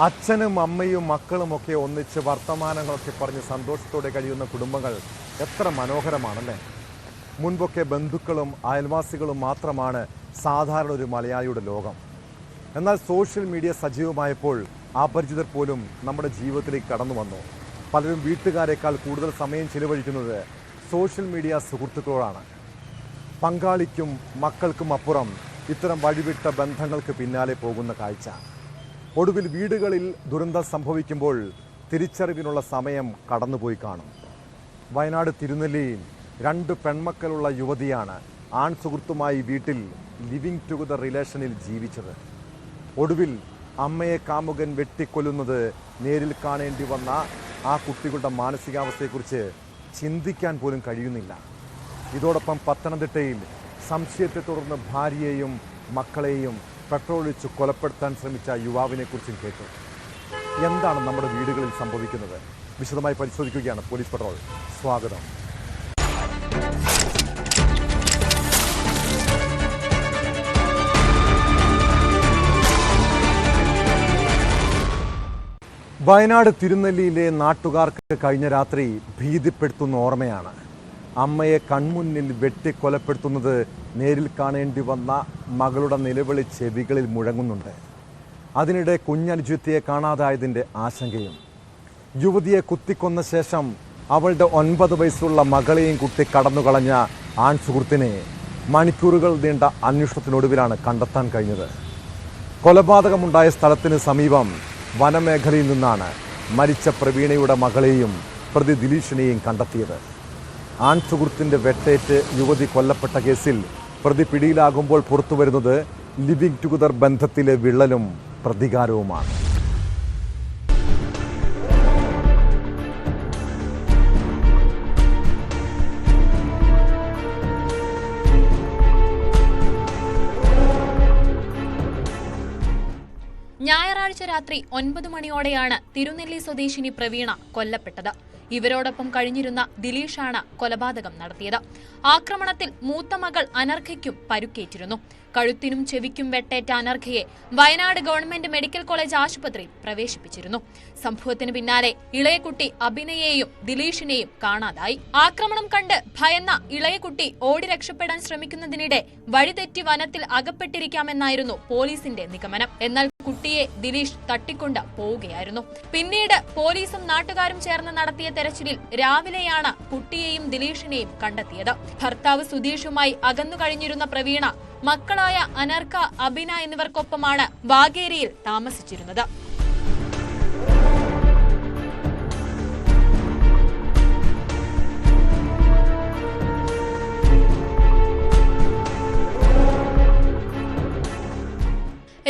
അച്ഛനും അമ്മയും മക്കളുമൊക്കെ ഒന്നിച്ച് വർത്തമാനങ്ങളൊക്കെ പറഞ്ഞ് സന്തോഷത്തോടെ കഴിയുന്ന കുടുംബങ്ങൾ എത്ര മനോഹരമാണല്ലേ. മുൻപൊക്കെ ബന്ധുക്കളും അയൽവാസികളും മാത്രമാണ് സാധാരണ ഒരു മലയാളിയുടെ ലോകം. എന്നാൽ സോഷ്യൽ മീഡിയ സജീവമായപ്പോൾ അപരിചിതർ പോലും നമ്മുടെ ജീവിതത്തിലേക്ക് കടന്നു വന്നു. പലരും വീട്ടുകാരെക്കാൾ കൂടുതൽ സമയം ചിലവഴിക്കുന്നത് സോഷ്യൽ മീഡിയ സുഹൃത്തുക്കളോടാണ്. പങ്കാളിക്കും മക്കൾക്കും അപ്പുറം ഇത്തരം വഴിവിട്ട ബന്ധങ്ങൾക്ക് പിന്നാലെ പോകുന്ന കാഴ്ച. ഒടുവിൽ വീടുകളിൽ ദുരന്തം സംഭവിക്കുമ്പോൾ തിരിച്ചറിവിനുള്ള സമയം കടന്നുപോയി കാണും. വയനാട് തിരുനെല്ലിയിൽ 2 പെൺമക്കളുള്ള യുവതിയാണ് ആൺ സുഹൃത്തുമായി വീട്ടിൽ ലിവിങ് ടുഗദർ റിലേഷനിൽ ജീവിച്ചത്. ഒടുവിൽ അമ്മയെ കാമുകൻ വെട്ടിക്കൊല്ലുന്നത് നേരിൽ കാണേണ്ടി വന്ന ആ കുട്ടികളുടെ മാനസികാവസ്ഥയെക്കുറിച്ച് ചിന്തിക്കാൻ പോലും കഴിയുന്നില്ല. ഇതോടൊപ്പം പത്തനംതിട്ടയിൽ സംശയത്തെ തുടർന്ന് ഭാര്യയെയും മക്കളെയും പെട്രോളൊഴിച്ച് കൊലപ്പെടുത്താൻ ശ്രമിച്ച യുവാവിനെക്കുറിച്ചും കേട്ടു. എന്താണ് നമ്മുടെ വീടുകളിൽ സംഭവിക്കുന്നത്? വിശദമായി പരിശോധിക്കുകയാണ് പോലീസ് പെട്രോൾ. സ്വാഗതം. വയനാട് തിരുനെല്ലിയിലെ നാട്ടുകാർക്ക് കഴിഞ്ഞ രാത്രി ഭീതിപ്പെടുത്തുന്ന ഓർമ്മയാണ്. അമ്മയെ കൺമുന്നിൽ വെട്ടിക്കൊലപ്പെടുത്തുന്നത് നേരിൽ കാണേണ്ടി വന്ന മകളുടെ നിലവിളി ചെവികളിൽ മുഴങ്ങുന്നുണ്ട്. അതിനിടെ കുഞ്ഞനുജത്തിയെ കാണാതായതിൻ്റെ ആശങ്കയും. യുവതിയെ കുത്തിക്കൊന്ന ശേഷം അവളുടെ 9 വയസ്സുള്ള മകളെയും കുത്തി കടന്നുകളഞ്ഞ ആൺ സുഹൃത്തിനെ മണിക്കൂറുകൾ നീണ്ട അന്വേഷണത്തിനൊടുവിലാണ് കണ്ടെത്താൻ കഴിഞ്ഞത്. കൊലപാതകമുണ്ടായ സ്ഥലത്തിന് സമീപം വനമേഖലയിൽ നിന്നാണ് മരിച്ച പ്രവീണയുടെ മകളെയും പ്രതി ദിലീഷിനെയും കണ്ടെത്തിയത്. ആൺ സുഹൃത്തിൻ്റെ വെട്ടേറ്റ് യുവതി കൊല്ലപ്പെട്ട കേസിൽ പ്രതി പിടിയിലാകുമ്പോൾ പുറത്തുവരുന്നത് ലിവിങ് ടുഗദർ ബന്ധത്തിലെ വിള്ളലും പ്രതികാരവുമാണ്. ഞായറാഴ്ച രാത്രി 9 മണിയോടെയാണ് തിരുനെല്ലി സ്വദേശിനി പ്രവീണ കൊല്ലപ്പെട്ടത്. ഇവരോടൊപ്പം കഴിഞ്ഞിരുന്ന ദിലീഷാണ് കൊലപാതകം നടത്തിയത്. ആക്രമണത്തിൽ മൂത്ത മകൾ അനർഘയ്ക്കും പരുക്കേറ്റിരുന്നു. കഴുത്തിനും ചെവിക്കും വെട്ടേറ്റ അനർഘയെ വയനാട് ഗവൺമെന്റ് മെഡിക്കൽ കോളേജ് ആശുപത്രിയിൽ പ്രവേശിപ്പിച്ചിരുന്നു. സംഭവത്തിന് പിന്നാലെ ഇളയകുട്ടി അഭിനയെയും ദിലീഷിനെയും കാണാതായി. ആക്രമണം കണ്ട് ഭയന്ന ഇളയകുട്ടി ഓടി രക്ഷപ്പെടാൻ ശ്രമിക്കുന്നതിനിടെ വഴിതെറ്റി വനത്തിൽ അകപ്പെട്ടിരിക്കാമെന്നായിരുന്നു പോലീസിന്റെ നിഗമനം. എന്നാൽ കുട്ടിയെ ദിലീഷ് തട്ടിക്കൊണ്ട് പോവുകയായിരുന്നു. പിന്നീട് പോലീസും നാട്ടുകാരും ചേർന്ന് നടത്തിയ തെരച്ചിലിൽ രാവിലെയാണ് കുട്ടിയെയും ദിലീഷിനെയും കണ്ടെത്തിയത്. ഭർത്താവ് സുധീഷുമായി അകന്നു കഴിഞ്ഞിരുന്ന പ്രവീണ മക്കളായ അനർഘ, അഭിന എന്നിവർക്കൊപ്പമാണ് വാഗേരിയിൽ താമസിച്ചിരുന്നത്.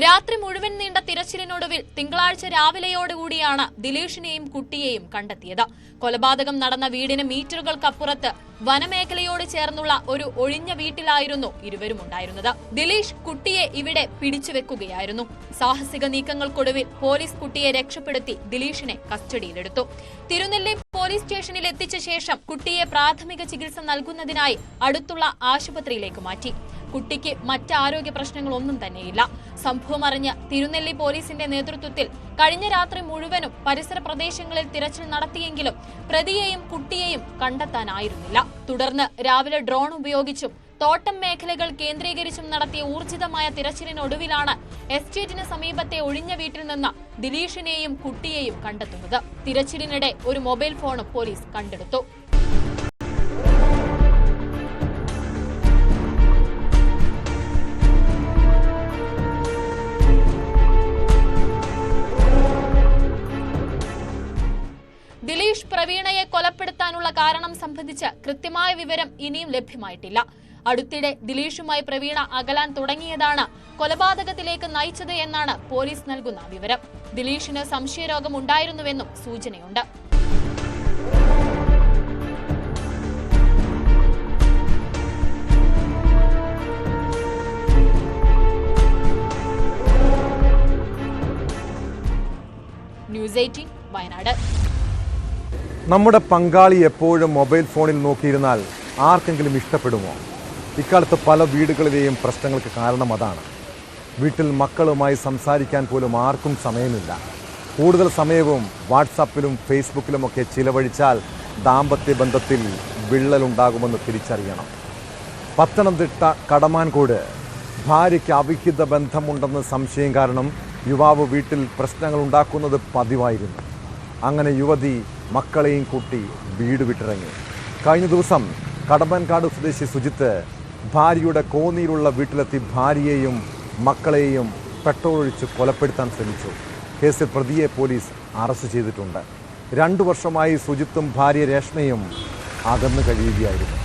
രാത്രി മുഴുവൻ നീണ്ട തിരച്ചിലിനൊടുവിൽ തിങ്കളാഴ്ച രാവിലെയോടുകൂടിയാണ് ദിലീഷിനെയും കുട്ടിയെയും കണ്ടെത്തിയത്. കൊലപാതകം നടന്ന വീടിന് മീറ്ററുകൾക്കപ്പുറത്ത് വനമേഖലയോട് ചേർന്നുള്ള ഒരു ഒഴിഞ്ഞ വീട്ടിലായിരുന്നു ഇരുവരും ഉണ്ടായിരുന്നത്. ദിലീഷ് കുട്ടിയെ ഇവിടെ പിടിച്ചുവെക്കുകയായിരുന്നു. സാഹസിക നീക്കങ്ങൾക്കൊടുവിൽ പോലീസ് കുട്ടിയെ രക്ഷപ്പെടുത്തി ദിലീഷിനെ കസ്റ്റഡിയിലെടുത്തു. തിരുനെല്ലി പോലീസ് സ്റ്റേഷനിൽ എത്തിച്ച ശേഷം കുട്ടിയെ പ്രാഥമിക ചികിത്സ നൽകുന്നതിനായി അടുത്തുള്ള ആശുപത്രിയിലേക്ക് മാറ്റി. കുട്ടിക്ക് മറ്റ് ആരോഗ്യ പ്രശ്നങ്ങളൊന്നും തന്നെയില്ല. സംഭവം അറിഞ്ഞ് തിരുനെല്ലി പോലീസിന്റെ നേതൃത്വത്തിൽ കഴിഞ്ഞ രാത്രി മുഴുവനും പരിസര പ്രദേശങ്ങളിൽ തിരച്ചിൽ നടത്തിയെങ്കിലും പ്രതിയെയും കുട്ടിയെയും കണ്ടെത്താനായിരുന്നില്ല. തുടർന്ന് രാവിലെ ഡ്രോൺ ഉപയോഗിച്ചും തോട്ടം മേഖലകൾ കേന്ദ്രീകരിച്ചും നടത്തിയ ഊർജിതമായ തിരച്ചിലിനൊടുവിലാണ് എസ്റ്റേറ്റിന് സമീപത്തെ ഒഴിഞ്ഞ വീട്ടിൽ നിന്ന് ദിലീഷിനെയും കുട്ടിയെയും കണ്ടെത്തുന്നത്. തിരച്ചിലിനിടെ ഒരു മൊബൈൽ ഫോണും പോലീസ് കണ്ടെടുത്തു. ദിലീഷ് പ്രവീണയെ കൊലപ്പെടുത്താനുള്ള കാരണം സംബന്ധിച്ച് കൃത്യമായ വിവരം ഇനിയും ലഭ്യമായിട്ടില്ല. അടുത്തിടെ ദിലീഷുമായി പ്രവീണ അകലാൻ തുടങ്ങിയതാണ് കൊലപാതകത്തിലേക്ക് നയിച്ചത് എന്നാണ് പോലീസ് നൽകുന്ന വിവരം. ദിലീഷിന് സംശയരോഗം ഉണ്ടായിരുന്നുവെന്നും സൂചനയുണ്ട്. ന്യൂസ് 18 വയനാട്. നമ്മുടെ പങ്കാളി എപ്പോഴും മൊബൈൽ ഫോണിൽ നോക്കിയിരുന്നാൽ ആർക്കെങ്കിലും ഇഷ്ടപ്പെടുമോ? ഇക്കാലത്ത് പല വീടുകളിലെയും പ്രശ്നങ്ങൾക്ക് കാരണം അതാണ്. വീട്ടിൽ മക്കളുമായി സംസാരിക്കാൻ പോലും ആർക്കും സമയമില്ല. കൂടുതൽ സമയവും വാട്സാപ്പിലും ഫേസ്ബുക്കിലുമൊക്കെ ചിലവഴിച്ചാൽ ദാമ്പത്യ ബന്ധത്തിൽ വിള്ളലുണ്ടാകുമെന്ന് തിരിച്ചറിയണം. പത്തനംതിട്ട കടമാൻകോട് ഭാര്യയ്ക്ക് അവിഹിത ബന്ധമുണ്ടെന്ന് സംശയം കാരണം യുവാവ് വീട്ടിൽ പ്രശ്നങ്ങൾ ഉണ്ടാക്കുന്നത് പതിവായിരുന്നു. അങ്ങനെ യുവതി മക്കളെയും കൂട്ടി വീട് വിട്ടിറങ്ങി. കഴിഞ്ഞ ദിവസം കടമ്പൻകാട് സ്വദേശി സുജിത്ത് ഭാര്യയുടെ കോന്നിയിലുള്ള വീട്ടിലെത്തി ഭാര്യയെയും മക്കളെയും പെട്രോൾ ഒഴിച്ച് കൊലപ്പെടുത്താൻ ശ്രമിച്ചു. കേസിൽ പ്രതിയെ പോലീസ് അറസ്റ്റ് ചെയ്തിട്ടുണ്ട്. 2 വർഷമായി സുജിത്തും ഭാര്യ രേഷ്മയും അകന്നു കഴിയുകയായിരുന്നു.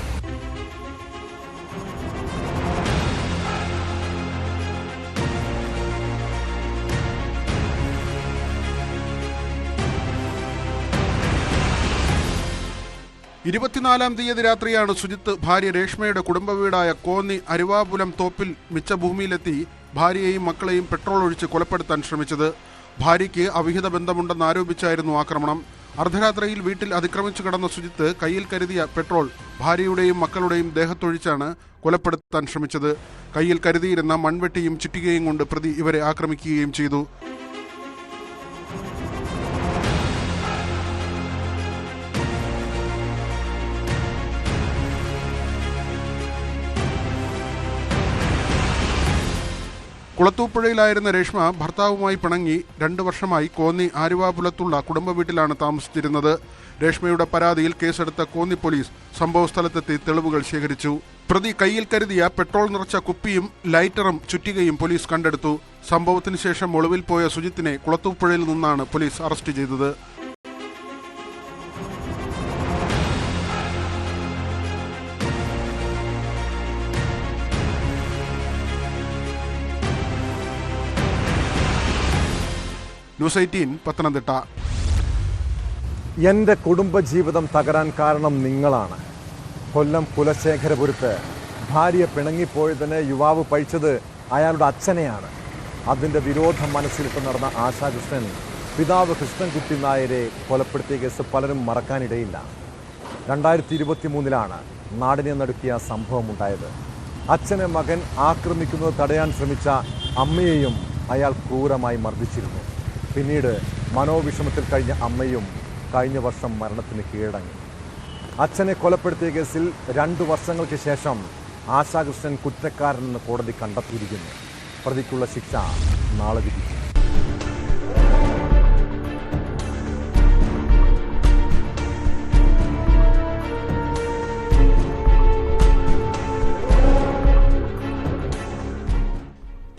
ഇരുപത്തിനാലാം തീയതി രാത്രിയാണ് സുജിത്ത് ഭാര്യ രേഷ്മയുടെ കുടുംബ വീടായ കോന്നി അരുവാപുലം തോപ്പിൽ മിച്ച ഭൂമിയിലെത്തി ഭാര്യയെയും മക്കളെയും പെട്രോൾ ഒഴിച്ച് കൊലപ്പെടുത്താൻ ശ്രമിച്ചത്. ഭാര്യയ്ക്ക് അവിഹിത ബന്ധമുണ്ടെന്ന് ആരോപിച്ചായിരുന്നു ആക്രമണം. അർദ്ധരാത്രിയിൽ വീട്ടിൽ അതിക്രമിച്ചു കടന്ന സുജിത്ത് കയ്യിൽ കരുതിയ പെട്രോൾ ഭാര്യയുടെയും മക്കളുടെയും ദേഹത്തൊഴിച്ചാണ് കൊലപ്പെടുത്താൻ ശ്രമിച്ചത്. കയ്യിൽ കരുതിയിരുന്ന മൺവെട്ടിയും ചുറ്റികയും കൊണ്ട് പ്രതി ഇവരെ ആക്രമിക്കുകയും ചെയ്തു. കുളത്തൂപ്പുഴയിലായിരുന്ന രേഷ്മ ഭർത്താവുമായി പിണങ്ങി 2 വർഷമായി കോന്നി ആരുവാപുലത്തുള്ള കുടുംബ വീട്ടിലാണ് താമസിച്ചിരുന്നത്. രേഷ്മയുടെ പരാതിയിൽ കേസെടുത്ത കോന്നി പോലീസ് സംഭവസ്ഥലത്തെത്തി തെളിവുകൾ ശേഖരിച്ചു. പ്രതി കയ്യിൽ കരുതിയ പെട്രോൾ നിറച്ച കുപ്പിയും ലൈറ്ററും ചുറ്റികയും പോലീസ് കണ്ടെടുത്തു. സംഭവത്തിന് ശേഷം ഒളിവിൽ പോയ സുജിത്തിനെ കുളത്തൂപ്പുഴയിൽ നിന്നാണ് പോലീസ് അറസ്റ്റ് ചെയ്തത്. ന്യൂസ് 18 പത്തനംതിട്ട. എൻ്റെ കുടുംബജീവിതം തകരാൻ കാരണം നിങ്ങളാണ്. കൊല്ലം കുലശേഖരപുരത്ത് ഭാര്യ പിണങ്ങിപ്പോയതിന് യുവാവ് പഴിച്ചത് അയാളുടെ അച്ഛനെയാണ്. അതിൻ്റെ വിരോധം മനസ്സിലിട്ട് നടന്ന ആശാകൃഷ്ണൻ പിതാവ് കൃഷ്ണൻകുട്ടി നായരെ കൊലപ്പെടുത്തിയ കേസ് പലരും മറക്കാനിടയില്ല. 2023 നാടിനെ നടുക്കിയ സംഭവമുണ്ടായത്. അച്ഛനെ മകൻ ആക്രമിക്കുന്നത് തടയാൻ ശ്രമിച്ച അമ്മയെയും അയാൾ ക്രൂരമായി മർദ്ദിച്ചിരുന്നു. പിന്നീട് മനോവിഷമത്തിൽ കഴിഞ്ഞ അമ്മയും കഴിഞ്ഞ വർഷം മരണത്തിന് കീഴടങ്ങി. അച്ഛനെ കൊലപ്പെടുത്തിയ കേസിൽ 2 വർഷങ്ങൾക്ക് ശേഷം ആശാകൃഷ്ണൻ കുറ്റക്കാരനെന്ന് കോടതി കണ്ടെത്തിയിരിക്കുന്നു. പ്രതിക്കുള്ള ശിക്ഷ നാളെ വിധിക്കും.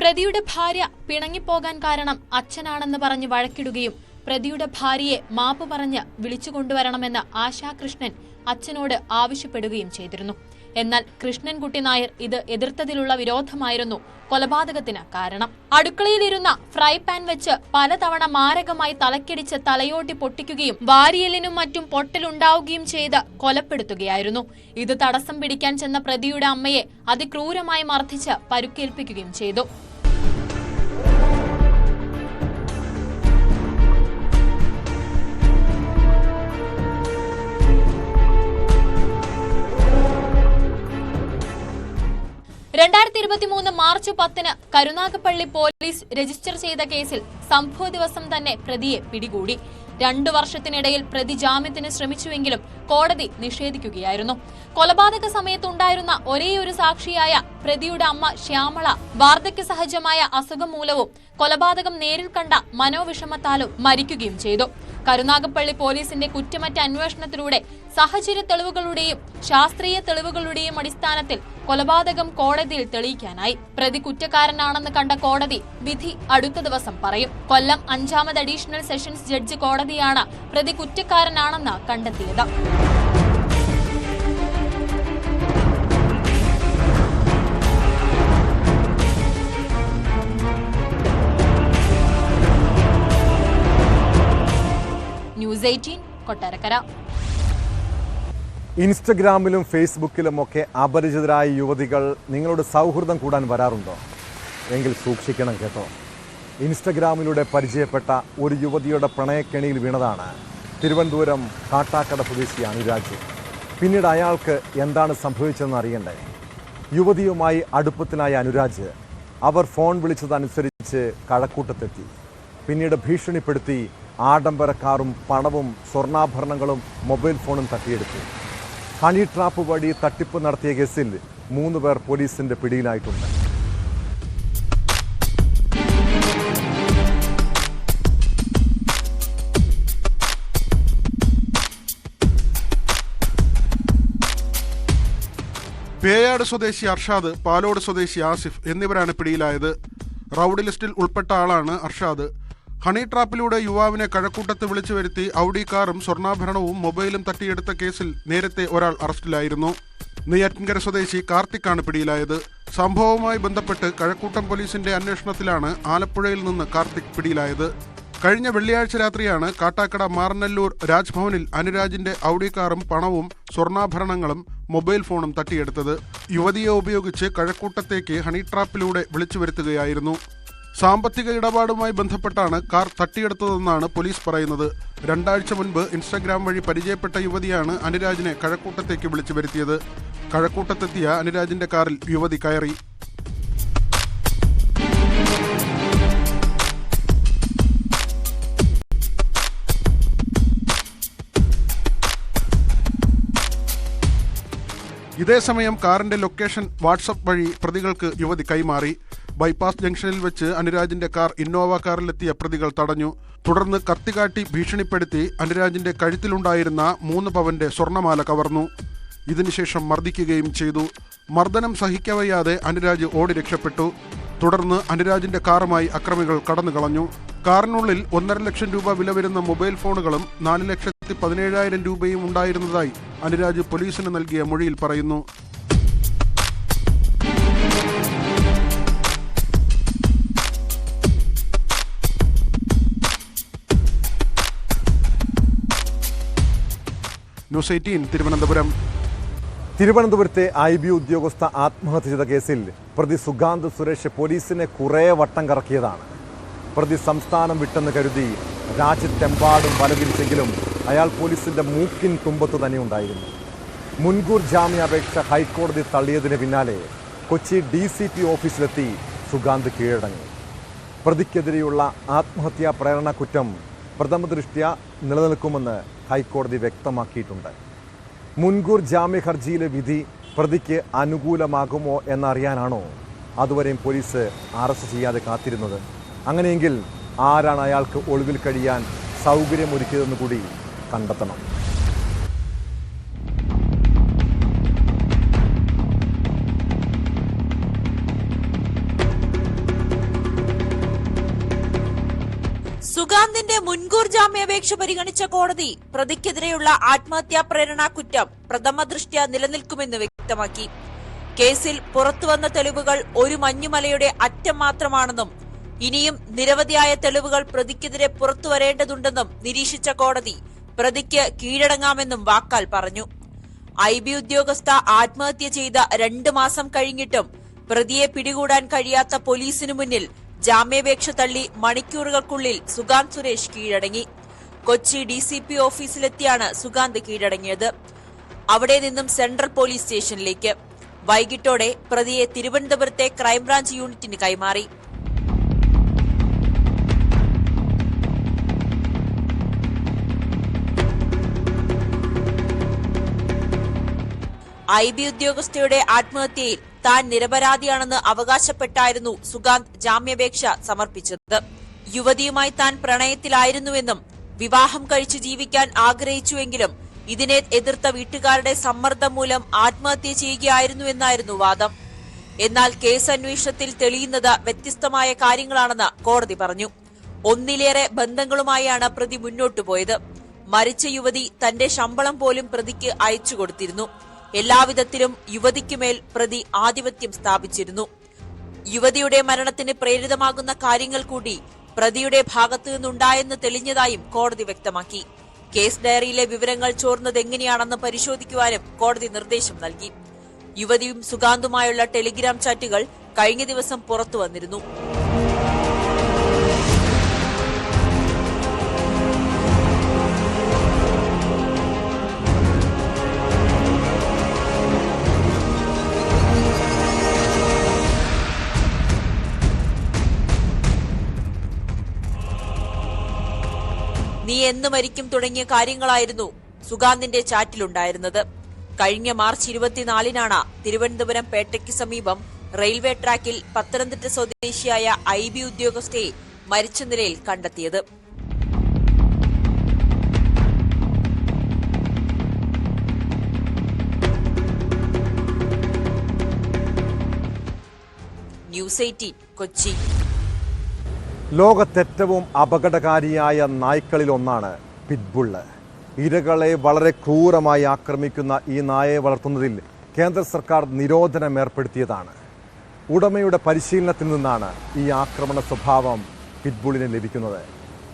പ്രതിയുടെ ഭാര്യ പിണങ്ങിപ്പോകാൻ കാരണം അച്ഛനാണെന്ന് പറഞ്ഞ് വഴക്കിടുകയും പ്രതിയുടെ ഭാര്യയെ മാപ്പ് പറഞ്ഞ് വിളിച്ചുകൊണ്ടുവരണമെന്ന് ആശാകൃഷ്ണൻ അച്ഛനോട് ആവശ്യപ്പെടുകയും ചെയ്തിരുന്നു. എന്നാൽ കൃഷ്ണൻകുട്ടി നായർ ഇത് എതിർത്തതിലുള്ള വിരോധമായിരുന്നു കൊലപാതകത്തിന് കാരണം. അടുക്കളയിലിരുന്ന ഫ്രൈ പാൻ വെച്ച് പലതവണ മാരകമായി തലക്കിടിച്ച് തലയോട്ടി പൊട്ടിക്കുകയും വാരിയലിനും മറ്റും പൊട്ടലുണ്ടാവുകയും ചെയ്ത് കൊലപ്പെടുത്തുകയായിരുന്നു. ഇത് തടസ്സം പിടിക്കാൻ ചെന്ന പ്രതിയുടെ അമ്മയെ അതിക്രൂരമായി മർദ്ദിച്ച് പരുക്കേൽപ്പിക്കുകയും ചെയ്തു. മാർച്ച് 10 കരുനാഗപ്പള്ളി പോലീസ് രജിസ്റ്റർ ചെയ്ത കേസിൽ സംഭവ ദിവസം തന്നെ പ്രതിയെ പിടികൂടി. 2 വർഷത്തിനിടയിൽ പ്രതി ജാമ്യത്തിന് ശ്രമിച്ചുവെങ്കിലും കോടതി നിഷേധിക്കുകയായിരുന്നു. കൊലപാതക സമയത്തുണ്ടായിരുന്ന ഒരേയൊരു സാക്ഷിയായ പ്രതിയുടെ അമ്മ ശ്യാമള വാർദ്ധക്യ സഹജമായ അസുഖം മൂലവും കൊലപാതകം നേരിൽ കണ്ട മനോവിഷമത്താലും മരിക്കുകയും ചെയ്തു. കരുനാഗപ്പള്ളി പോലീസിന്റെ കുറ്റമറ്റ അന്വേഷണത്തിലൂടെ സാഹചര്യ തെളിവുകളുടെയും ശാസ്ത്രീയ തെളിവുകളുടെയും അടിസ്ഥാനത്തിൽ കൊലപാതകം കോടതിയിൽ തെളിയിക്കാനായി. പ്രതി കുറ്റക്കാരനാണെന്ന് കണ്ട കോടതി വിധി അടുത്ത ദിവസം പറയും. കൊല്ലം 5ാമത് അഡീഷണൽ സെഷൻസ് ജഡ്ജി കോടതിയാണ് പ്രതി കുറ്റക്കാരനാണെന്ന് കണ്ടെത്തിയത്. ന്യൂസ് 18 കൊട്ടാരക്കര. ഇൻസ്റ്റഗ്രാമിലും ഫേസ്ബുക്കിലുമൊക്കെ അപരിചിതരായ യുവതികൾ നിങ്ങളോട് സൗഹൃദം കൂടാൻ വരാറുണ്ടോ? എങ്കിൽ സൂക്ഷിക്കണം കേട്ടോ. ഇൻസ്റ്റഗ്രാമിലൂടെ പരിചയപ്പെട്ട ഒരു യുവതിയുടെ പ്രണയക്കെണിയിൽ വീണതാണ് തിരുവനന്തപുരം കാട്ടാക്കട സ്വദേശി അനുരാജ്. പിന്നീട് അയാൾക്ക് എന്താണ് സംഭവിച്ചതെന്ന് അറിയണ്ടേ? യുവതിയുമായി അടുപ്പത്തിലായ അനുരാജ് അവർ ഫോൺ വിളിച്ചതനുസരിച്ച് കഴക്കൂട്ടത്തെത്തി. പിന്നീട് ഭീഷണിപ്പെടുത്തി ആഡംബര കാറും പണവും സ്വർണ്ണാഭരണങ്ങളും മൊബൈൽ ഫോണും തട്ടിയെടുത്തു. ഹണി ട്രാപ്പ് വഴി തട്ടിപ്പ് നടത്തിയ കേസിൽ 3 പേർ പോലീസിന്റെ പിടിയിലായിട്ടുണ്ട്. പേയാട് സ്വദേശി അർഷാദ്, പാലോട് സ്വദേശി ആസിഫ് എന്നിവരാണ് പിടിയിലായത്. റൌഡി ലിസ്റ്റിൽ ഉൾപ്പെട്ട ആളാണ് അർഷാദ്. ഹണി ട്രാപ്പിലൂടെ യുവാവിനെ കഴക്കൂട്ടത്ത് വിളിച്ചു വരുത്തി ഔഡി കാറും സ്വർണ്ണാഭരണവും മൊബൈലും തട്ടിയെടുത്ത കേസിൽ നേരത്തെ ഒരാൾ അറസ്റ്റിലായിരുന്നു. നെയ്യാറ്റിൻകര സ്വദേശി കാർത്തിക്കാണ് പിടിയിലായത്. സംഭവവുമായി ബന്ധപ്പെട്ട് കഴക്കൂട്ടം പോലീസിന്റെ അന്വേഷണത്തിലാണ് ആലപ്പുഴയിൽ നിന്ന് കാർത്തിക് പിടിയിലായത്. കഴിഞ്ഞ വെള്ളിയാഴ്ച രാത്രിയാണ് കാട്ടാക്കട മാറനല്ലൂർ രാജ്ഭവനിൽ അനുരാജിന്റെ ഔഡി കാറും പണവും സ്വർണ്ണാഭരണങ്ങളും മൊബൈൽ ഫോണും തട്ടിയെടുത്തത്. യുവതിയെ ഉപയോഗിച്ച് കഴക്കൂട്ടത്തേക്ക് ഹണി ട്രാപ്പിലൂടെ വിളിച്ചു വരുത്തുകയായിരുന്നു. സാമ്പത്തിക ഇടപാടുമായി ബന്ധപ്പെട്ടാണ് കാർ തട്ടിയെടുത്തതെന്നാണ് പോലീസ് പറയുന്നത്. 2 ആഴ്ച മുൻപ് ഇൻസ്റ്റഗ്രാം വഴി പരിചയപ്പെട്ട യുവതിയാണ് അനുരാജിനെ കഴക്കൂട്ടത്തേക്ക് വിളിച്ചു വരുത്തിയത്. കഴക്കൂട്ടത്തെത്തിയ അനുരാജിന്റെ കാറിൽ യുവതി കയറി. ഇതേസമയം കാറിന്റെ ലൊക്കേഷൻ വാട്സപ്പ് വഴി പ്രതികൾക്ക് യുവതി കൈമാറി. ബൈപ്പാസ് ജംഗ്ഷനിൽ വെച്ച് അനുരാജിന്റെ കാർ ഇന്നോവ കാറിലെത്തിയ പ്രതികൾ തടഞ്ഞു. തുടർന്ന് കത്തികാട്ടി ഭീഷണിപ്പെടുത്തി അനുരാജിന്റെ കഴുത്തിലുണ്ടായിരുന്ന 3 പവന്റെ സ്വർണ്ണമാല കവർന്നു. ഇതിനുശേഷം മർദ്ദിക്കുകയും ചെയ്തു. മർദ്ദനം സഹിക്കവയ്യാതെ അനുരാജ് ഓടി രക്ഷപ്പെട്ടു. തുടർന്ന് അനുരാജിന്റെ കാറുമായി അക്രമികൾ കടന്നുകളഞ്ഞു. കാറിനുള്ളിൽ 1.5 ലക്ഷം രൂപ വില വരുന്ന മൊബൈൽ ഫോണുകളും 4,17,000 രൂപയും ഉണ്ടായിരുന്നതായി അനുരാജ് പോലീസിന് നൽകിയ മൊഴിയിൽ പറയുന്നു. ന്യൂസ് 18 തിരുവനന്തപുരം. തിരുവനന്തപുരത്തെ IB ഉദ്യോഗസ്ഥ ആത്മഹത്യ ചെയ്ത കേസിൽ പ്രതി സുഗാന്ത് സുരേഷ് പോലീസിനെ കുറേ വട്ടം കറക്കിയതാണ്. പ്രതി സംസ്ഥാനം വിട്ടെന്ന് കരുതി രാജ്യത്തെമ്പാടും വലതിരിച്ചെങ്കിലും അയാൾ പോലീസിന്റെ മൂക്കിൻ തുമ്പത്ത് തന്നെ ഉണ്ടായിരുന്നു. മുൻകൂർ ജാമ്യാപേക്ഷ ഹൈക്കോടതി തള്ളിയതിന് പിന്നാലെ കൊച്ചി DCP ഓഫീസിലെത്തി സുഗാന്ത് കീഴടങ്ങി. പ്രതിക്കെതിരെയുള്ള ആത്മഹത്യാ പ്രേരണ കുറ്റം പ്രഥമദൃഷ്ട്യാ നിലനിൽക്കുമെന്ന് ഹൈക്കോടതി വ്യക്തമാക്കിയിട്ടുണ്ട്. മുൻകൂർ ജാമ്യ ഹർജിയിലെ വിധി പ്രതിക്ക് അനുകൂലമാകുമോ എന്നറിയാനാണോ അതുവരെയും പോലീസ് അറസ്റ്റ് ചെയ്യാതെ കാത്തിരുന്നത്? അങ്ങനെയെങ്കിൽ ആരാണ് അയാൾക്ക് ഒളിവിൽ കഴിയാൻ സൗകര്യമൊരുക്കിയതെന്ന് കൂടി കണ്ടെത്തണം. സുഗാന്തിന്റെ മുൻകൂർ ജാമ്യാപേക്ഷ പരിഗണിച്ച കോടതി പ്രതിക്കെതിരെയുള്ള ആത്മഹത്യാ പ്രേരണാ കുറ്റം പ്രഥമദൃഷ്ട്യാ നിലനിൽക്കുമെന്ന് വ്യക്തമാക്കി. കേസിൽ പുറത്തുവന്ന തെളിവുകൾ ഒരു മഞ്ഞുമലയുടെ അറ്റം മാത്രമാണെന്നും ഇനിയും നിരവധിയായ തെളിവുകൾ പ്രതിക്കെതിരെ പുറത്തുവരേണ്ടതുണ്ടെന്നും നിരീക്ഷിച്ച കോടതി പ്രതിക്ക് കീഴടങ്ങാമെന്നും വാക്കാൽ പറഞ്ഞു. IB ഉദ്യോഗസ്ഥ ആത്മഹത്യ ചെയ്ത 2 മാസം കഴിഞ്ഞിട്ടും പ്രതിയെ പിടികൂടാൻ കഴിയാത്ത പോലീസിനു മുന്നിൽ ജാമ്യാപേക്ഷ തള്ളി മണിക്കൂറുകൾക്കുള്ളിൽ സുഗാന്ത് സുരേഷ് കീഴടങ്ങി. കൊച്ചി DCP ഓഫീസിലെത്തിയാണ് സുഗാന്ത് കീഴടങ്ങിയത്. അവിടെ നിന്നും സെൻട്രൽ പോലീസ് സ്റ്റേഷനിലേക്ക്. വൈകിട്ടോടെ പ്രതിയെ തിരുവനന്തപുരത്തെ ക്രൈംബ്രാഞ്ച് യൂണിറ്റിന് കൈമാറി. IB ഉദ്യോഗസ്ഥയുടെ ആത്മഹത്യയിൽ താൻ നിരപരാധിയാണെന്ന് അവകാശപ്പെട്ടായിരുന്നു സുഗാന്ത് ജാമ്യാപേക്ഷ സമർപ്പിച്ചത്. യുവതിയുമായി താൻ പ്രണയത്തിലായിരുന്നുവെന്നും വിവാഹം കഴിച്ചു ജീവിക്കാൻ ആഗ്രഹിച്ചുവെങ്കിലും ഇതിനെ എതിർത്ത വീട്ടുകാരുടെ സമ്മർദ്ദം മൂലം ആത്മഹത്യ ചെയ്യുകയായിരുന്നുവെന്നായിരുന്നു വാദം. എന്നാൽ കേസ് അന്വേഷണത്തിൽ തെളിയുന്നത് വ്യത്യസ്തമായ കാര്യങ്ങളാണെന്ന് കോടതി പറഞ്ഞു. ഒന്നിലേറെ ബന്ധങ്ങളുമായാണ് പ്രതി മുന്നോട്ടുപോയത്. മരിച്ച യുവതി തന്റെ ശമ്പളം പോലും പ്രതിക്ക് അയച്ചു കൊടുത്തിരുന്നു. എല്ലാവിധത്തിലും യുവതിക്കുമേൽ പ്രതി ആധിപത്യം സ്ഥാപിച്ചിരുന്നു. യുവതിയുടെ മരണത്തിന് പ്രേരിതമാകുന്ന കാര്യങ്ങൾ കൂടി പ്രതിയുടെ ഭാഗത്തു നിന്നുണ്ടായെന്ന് തെളിഞ്ഞതായും കോടതി വ്യക്തമാക്കി. കേസ് ഡയറിയിലെ വിവരങ്ങൾ ചോർന്നതെങ്ങനെയാണെന്ന് പരിശോധിക്കുവാനും കോടതി നിർദ്ദേശം നൽകി. യുവതിയും സുഗാന്തുമായുള്ള ടെലിഗ്രാം ചാറ്റുകൾ കഴിഞ്ഞ ദിവസം പുറത്തുവന്നിരുന്നു. എന്ന് മരിക്കും തുടങ്ങിയ കാര്യങ്ങളായിരുന്നു സുഗാന്തിന്റെ ചാറ്റിലുണ്ടായിരുന്നത്. കഴിഞ്ഞ മാർച്ച് 24-നാണ് തിരുവനന്തപുരം പേട്ടയ്ക്ക് സമീപം റെയിൽവേ ട്രാക്കിൽ പത്തനംതിട്ട സ്വദേശിയായ IB ഉദ്യോഗസ്ഥയെ മരിച്ച നിലയിൽ കണ്ടെത്തിയത്. ന്യൂസ് 18 കൊച്ചി. ലോകത്തേറ്റവും അപകടകാരിയായ നായ്ക്കളിലൊന്നാണ് പിറ്റ്ബുള്ള്. ഇരകളെ വളരെ ക്രൂരമായി ആക്രമിക്കുന്ന ഈ നായയെ വളർത്തുന്നതിൽ കേന്ദ്ര സർക്കാർ നിരോധനം ഏർപ്പെടുത്തിയതാണ്. ഉടമയുടെ പരിശീലനത്തിൽ നിന്നാണ് ഈ ആക്രമണ സ്വഭാവം പിറ്റ്ബുള്ളിന് ലഭിക്കുന്നത്.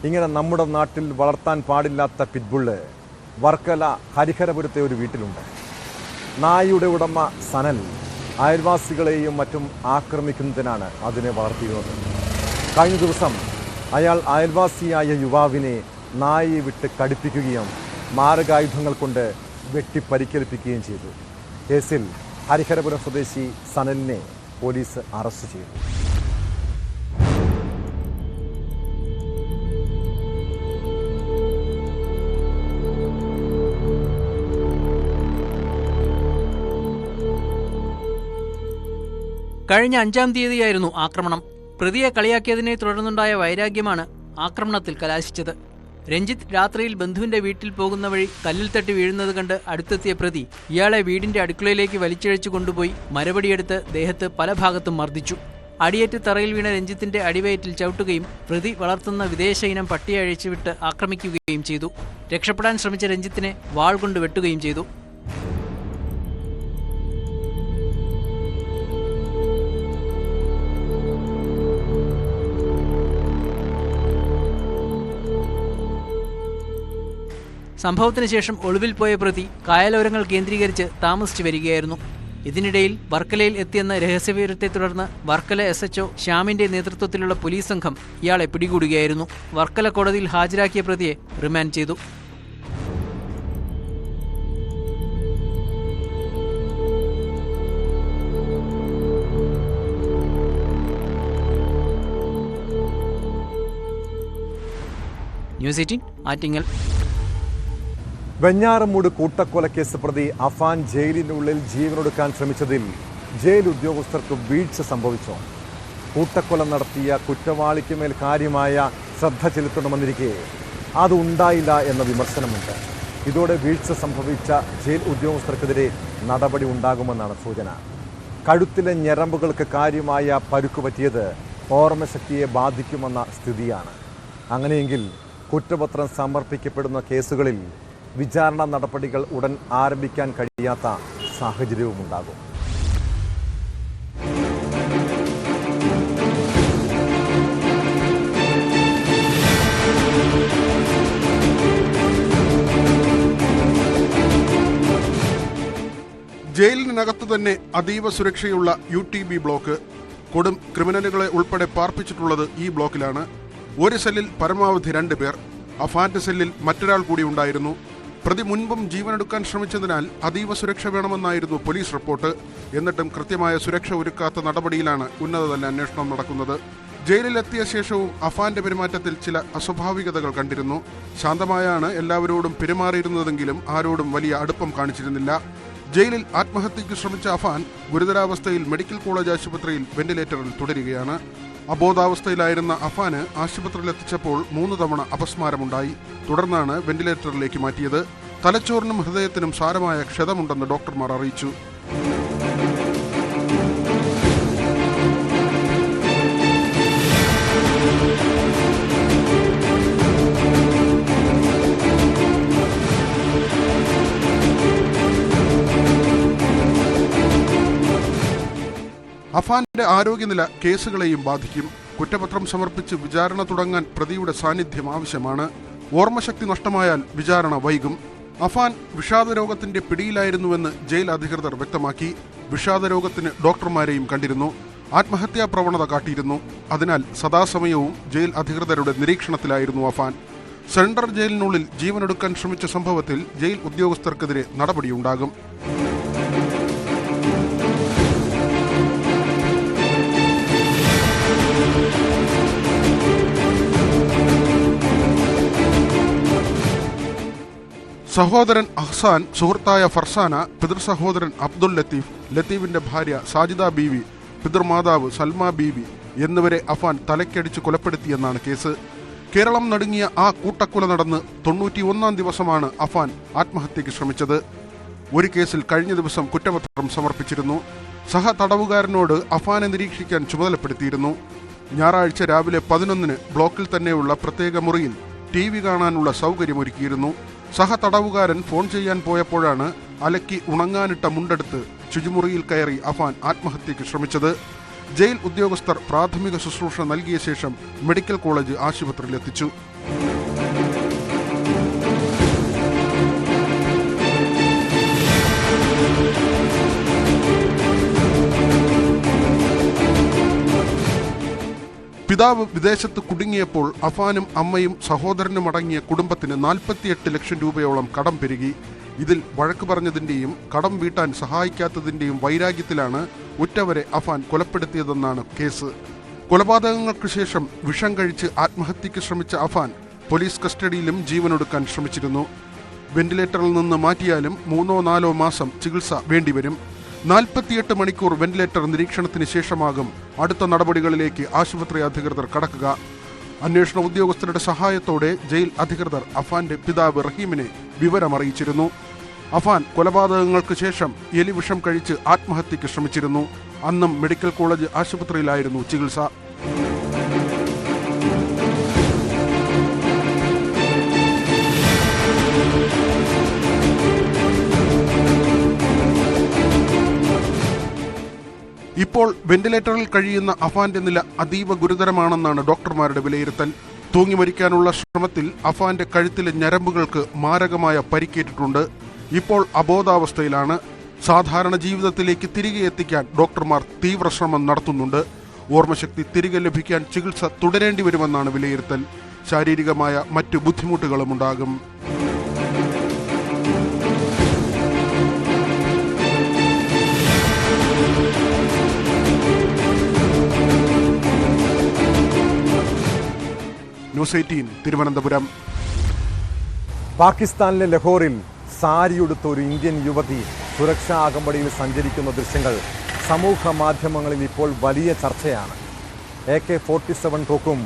ഇങ്ങനെ നമ്മുടെ നാട്ടിൽ വളർത്താൻ പാടില്ലാത്ത പിറ്റ്ബുള്ള് വർക്കല ഹരിഹരപുരത്തെ ഒരു വീട്ടിലുണ്ട്. നായയുടെ ഉടമ സനൽ അയൽവാസികളെയും മറ്റും ആക്രമിക്കുന്നതിനാണ് അതിനെ വളർത്തിയിരുന്നത്. കഴിഞ്ഞ ദിവസം അയാൾ അയൽവാസിയായ യുവാവിനെ നായയെ വിട്ട് കടിപ്പിക്കുകയും മാരകായുധങ്ങൾ കൊണ്ട് വെട്ടിപ്പരിക്കേൽപ്പിക്കുകയും ചെയ്തു. കേസിൽ ഹരിഹരപുരം സ്വദേശി സനലിനെ പോലീസ് അറസ്റ്റ് ചെയ്തു. കഴിഞ്ഞ 5-ാം തീയതിയായിരുന്നു ആക്രമണം. പ്രതിയെ കളിയാക്കിയതിനെ തുടർന്നുണ്ടായ വൈരാഗ്യമാണ് ആക്രമണത്തിൽ കലാശിച്ചത്. രഞ്ജിത്ത് രാത്രിയിൽ ബന്ധുവിന്റെ വീട്ടിൽ പോകുന്ന വഴി കല്ലിൽ തട്ടി വീഴുന്നത് കണ്ട് അടുത്തെത്തിയ പ്രതി ഇയാളെ വീടിന്റെ അടുക്കളയിലേക്ക് വലിച്ചിഴച്ചു കൊണ്ടുപോയി മരപടിയെടുത്ത് ദേഹത്ത് പല ഭാഗത്തും മർദ്ദിച്ചു. അടിയേറ്റ് തറയിൽ വീണ രഞ്ജിത്തിന്റെ അടിവയറ്റിൽ ചവിട്ടുകയും പ്രതി വളർത്തുന്ന വിദേശ ഇനം പട്ടിയെ അഴിച്ചുവിട്ട് ആക്രമിക്കുകയും ചെയ്തു. രക്ഷപ്പെടാൻ ശ്രമിച്ച രഞ്ജിത്തിനെ വാൾ കൊണ്ട് വെട്ടുകയും ചെയ്തു. സംഭവത്തിന് ശേഷം ഒളിവിൽ പോയ പ്രതി കായലോരങ്ങൾ കേന്ദ്രീകരിച്ച് താമസിച്ചു വരികയായിരുന്നു. ഇതിനിടയിൽ വർക്കലയിൽ എത്തിയെന്ന രഹസ്യവിവരത്തെ തുടർന്ന് വർക്കല SHO ശ്യാമിന്റെ നേതൃത്വത്തിലുള്ള പോലീസ് സംഘം ഇയാളെ പിടികൂടുകയായിരുന്നു. വർക്കല കോടതിയിൽ ഹാജരാക്കിയ പ്രതിയെ റിമാൻഡ് ചെയ്തു. ന്യൂസ് 18 ആറ്റിങ്ങൽ. വെഞ്ഞാറമൂട് കൂട്ടക്കൊലക്കേസ് പ്രതി അഫാൻ ജയിലിനുള്ളിൽ ജീവനൊടുക്കാൻ ശ്രമിച്ചതിൽ ജയിൽ ഉദ്യോഗസ്ഥർക്ക് വീഴ്ച സംഭവിച്ചു. കൂട്ടക്കൊല നടത്തിയ കുറ്റവാളിക്ക് മേൽ കാര്യമായ ശ്രദ്ധ ചെലുത്തണമെന്നിരിക്കെ അത് ഉണ്ടായില്ല എന്ന വിമർശനമുണ്ട്. ഇതോടെ വീഴ്ച സംഭവിച്ച ജയിൽ ഉദ്യോഗസ്ഥർക്കെതിരെ നടപടി ഉണ്ടാകുമെന്നാണ് സൂചന. കഴുത്തിലെ ഞരമ്പുകൾക്ക് കാര്യമായ പരുക്ക് പറ്റിയത് ഓർമ്മശക്തിയെ ബാധിക്കുമെന്ന സ്ഥിതിയാണ്. അങ്ങനെയെങ്കിൽ കുറ്റപത്രം സമർപ്പിക്കപ്പെടുന്ന കേസുകളിൽ വിചാരണ നടപടികൾ ഉടൻ ആരംഭിക്കാൻ കഴിയാത്ത സാഹചര്യവുമുണ്ടാകും. ജയിലിനകത്തു തന്നെ അതീവ സുരക്ഷയുള്ള UTB ബ്ലോക്ക്. കൊടും ക്രിമിനലുകളെ ഉൾപ്പെടെ പാർപ്പിച്ചിട്ടുള്ളത് ഈ ബ്ലോക്കിലാണ്. ഒരു സെല്ലിൽ പരമാവധി 2 പേർ. അഫാന്റെ സെല്ലിൽ മറ്റൊരാൾ കൂടി ഉണ്ടായിരുന്നു. പ്രതി മുൻപും ജീവനെടുക്കാൻ ശ്രമിച്ചതിനാൽ അതീവ സുരക്ഷ വേണമെന്നായിരുന്നു പോലീസ് റിപ്പോർട്ട്. എന്നിട്ടും കൃത്യമായ സുരക്ഷ ഒരുക്കാത്ത നടപടിയിലാണ് ഉന്നതതല അന്വേഷണം നടക്കുന്നത്. ജയിലിലെത്തിയ ശേഷവും അഫാന്റെ പെരുമാറ്റത്തിൽ ചില അസ്വാഭാവികതകൾ കണ്ടിരുന്നു. ശാന്തമായാണ് എല്ലാവരോടും പെരുമാറിയിരുന്നതെങ്കിലും ആരോടും വലിയ അടുപ്പം കാണിച്ചിരുന്നില്ല. ജയിലിൽ ആത്മഹത്യയ്ക്ക് ശ്രമിച്ച അഫാൻ ഗുരുതരാവസ്ഥയിൽ മെഡിക്കൽ കോളേജ് ആശുപത്രിയിൽ വെന്റിലേറ്ററിൽ തുടരുകയാണ്. അബോധാവസ്ഥയിലായിരുന്ന അഫാന് ആശുപത്രിയിലെത്തിച്ചപ്പോൾ 3 തവണ അപസ്മാരമുണ്ടായി. തുടർന്നാണ് വെന്റിലേറ്ററിലേക്ക് മാറ്റിയത്. തലച്ചോറിനും ഹൃദയത്തിനും സാരമായ ക്ഷതമുണ്ടെന്ന് ഡോക്ടർമാർ അറിയിച്ചു. അഫാന്റെ ആരോഗ്യനില കേസുകളെയും ബാധിക്കും. കുറ്റപത്രം സമർപ്പിച്ച് വിചാരണ തുടങ്ങാൻ പ്രതിയുടെ സാന്നിധ്യം ആവശ്യമാണ്. ഓർമ്മശക്തി നഷ്ടമായാൽ വിചാരണ വൈകും. അഫാൻ വിഷാദരോഗത്തിന്റെ പിടിയിലായിരുന്നുവെന്ന് ജയിൽ അധികൃതർ വ്യക്തമാക്കി. വിഷാദരോഗത്തിന് ഡോക്ടർമാരെയും കണ്ടിരുന്നു. ആത്മഹത്യാ പ്രവണത കാട്ടിയിരുന്നു. അതിനാൽ സദാസമയവും ജയിൽ അധികൃതരുടെ നിരീക്ഷണത്തിലായിരുന്നു അഫാൻ. സെൻട്രൽ ജയിലിനുള്ളിൽ ജീവനെടുക്കാൻ ശ്രമിച്ച സംഭവത്തിൽ ജയിൽ ഉദ്യോഗസ്ഥർക്കെതിരെ നടപടിയുണ്ടാകും. സഹോദരൻ അഹ്സാൻ, സുഹൃത്തായ ഫർസാന, പിതൃസഹോദരൻ അബ്ദുൽ ലത്തീഫ്, ലത്തീഫിന്റെ ഭാര്യ സാജിദ ബീവി, പിതൃമാതാവ് സൽമ ബീവി എന്നിവരെ അഫാൻ തലക്കടിച്ച് കൊലപ്പെടുത്തിയെന്നാണ് കേസ്. കേരളം നടുങ്ങിയ ആ കൂട്ടക്കൊല നടന്ന് 91 ദിവസമാണ് അഫാൻ ആത്മഹത്യയ്ക്ക് ശ്രമിച്ചത്. ഒരു കേസിൽ കഴിഞ്ഞ ദിവസം കുറ്റപത്രം സമർപ്പിച്ചിരുന്നു. സഹ തടവുകാരനോട് അഫാനെ നിരീക്ഷിക്കാൻ ചുമതലപ്പെടുത്തിയിരുന്നു. ഞായറാഴ്ച രാവിലെ 11-ന് ബ്ലോക്കിൽ തന്നെയുള്ള പ്രത്യേക മുറിയിൽ TV കാണാനുള്ള സൗകര്യമൊരുക്കിയിരുന്നു. സഹ തടവുകാരൻ ഫോൺ ചെയ്യാൻ പോയപ്പോഴാണ് അലക്കി ഉണങ്ങാനിട്ട മുണ്ടെടുത്ത് ശുചിമുറിയിൽ കയറി അഫാൻ ആത്മഹത്യയ്ക്ക് ശ്രമിച്ചത്. ജയിൽ ഉദ്യോഗസ്ഥർ പ്രാഥമിക ശുശ്രൂഷ നൽകിയ ശേഷം മെഡിക്കൽ കോളേജ് ആശുപത്രിയിൽ എത്തിച്ചു. പിതാവ് വിദേശത്ത് കുടുങ്ങിയപ്പോൾ അഫാനും അമ്മയും സഹോദരനും അടങ്ങിയ കുടുംബത്തിന് 48 ലക്ഷം രൂപയോളം കടം പെരുകി. ഇതിൽ വഴക്ക് പറഞ്ഞതിന്റെയും കടം വീട്ടാൻ സഹായിക്കാത്തതിന്റെയും വൈരാഗ്യത്തിലാണ് ഉറ്റവരെ അഫാൻ കൊലപ്പെടുത്തിയതെന്നാണ് കേസ്. കൊലപാതകങ്ങൾക്ക് ശേഷം വിഷം കഴിച്ച് ആത്മഹത്യയ്ക്ക് ശ്രമിച്ച അഫാൻ പോലീസ് കസ്റ്റഡിയിലും ജീവനൊടുക്കാൻ ശ്രമിച്ചിരുന്നു. വെന്റിലേറ്ററിൽ നിന്ന് മാറ്റിയാലും 3-4 മാസം ചികിത്സ വേണ്ടിവരും. 48 മണിക്കൂർ വെന്റിലേറ്റർ നിരീക്ഷണത്തിന് ശേഷമാകും അടുത്ത നടപടികളിലേക്ക് ആശുപത്രി അധികൃതർ കടക്കുക. അന്വേഷണ ഉദ്യോഗസ്ഥരുടെ സഹായത്തോടെ ജയിൽ അധികൃതർ അഫാന്റെ പിതാവ് റഹീമിനെ വിവരമറിയിച്ചിരുന്നു. അഫാൻ കൊലപാതകങ്ങൾക്ക് ശേഷം എലിവിഷം കഴിച്ച് ആത്മഹത്യയ്ക്ക് ശ്രമിച്ചിരുന്നു. അന്നും മെഡിക്കൽ കോളേജ് ആശുപത്രിയിലായിരുന്നു ചികിത്സ. ഇപ്പോൾ വെന്റിലേറ്ററിൽ കഴിയുന്ന അഫാന്റെ നില അതീവ ഗുരുതരമാണെന്നാണ് ഡോക്ടർമാരുടെ വിലയിരുത്തൽ. തൂങ്ങി മരിക്കാനുള്ള ശ്രമത്തിൽ അഫാന്റെ കഴുത്തിലെ ഞരമ്പുകൾക്ക് മാരകമായ പരിക്കേറ്റിട്ടുണ്ട്. ഇപ്പോൾ അബോധാവസ്ഥയിലാണ്. സാധാരണ ജീവിതത്തിലേക്ക് തിരികെ എത്തിക്കാൻ ഡോക്ടർമാർ തീവ്ര ശ്രമം നടത്തുന്നുണ്ട്. ഓർമ്മശക്തി തിരികെ ലഭിക്കാൻ ചികിത്സ തുടരേണ്ടി വരുമെന്നാണ് വിലയിരുത്തൽ. ശാരീരികമായ മറ്റു ബുദ്ധിമുട്ടുകളും ഉണ്ടാകും. ന്യൂസ് 18 തിരുവനന്തപുരം. പാകിസ്ഥാനിലെ ലഹോറിൽ സാരിയുടുത്ത ഒരു ഇന്ത്യൻ യുവതി സുരക്ഷാ അകമ്പടിയിൽ സഞ്ചരിക്കുന്ന ദൃശ്യങ്ങൾ സമൂഹ മാധ്യമങ്ങളിൽ ഇപ്പോൾ വലിയ ചർച്ചയാണ്. AK-47 തോക്കും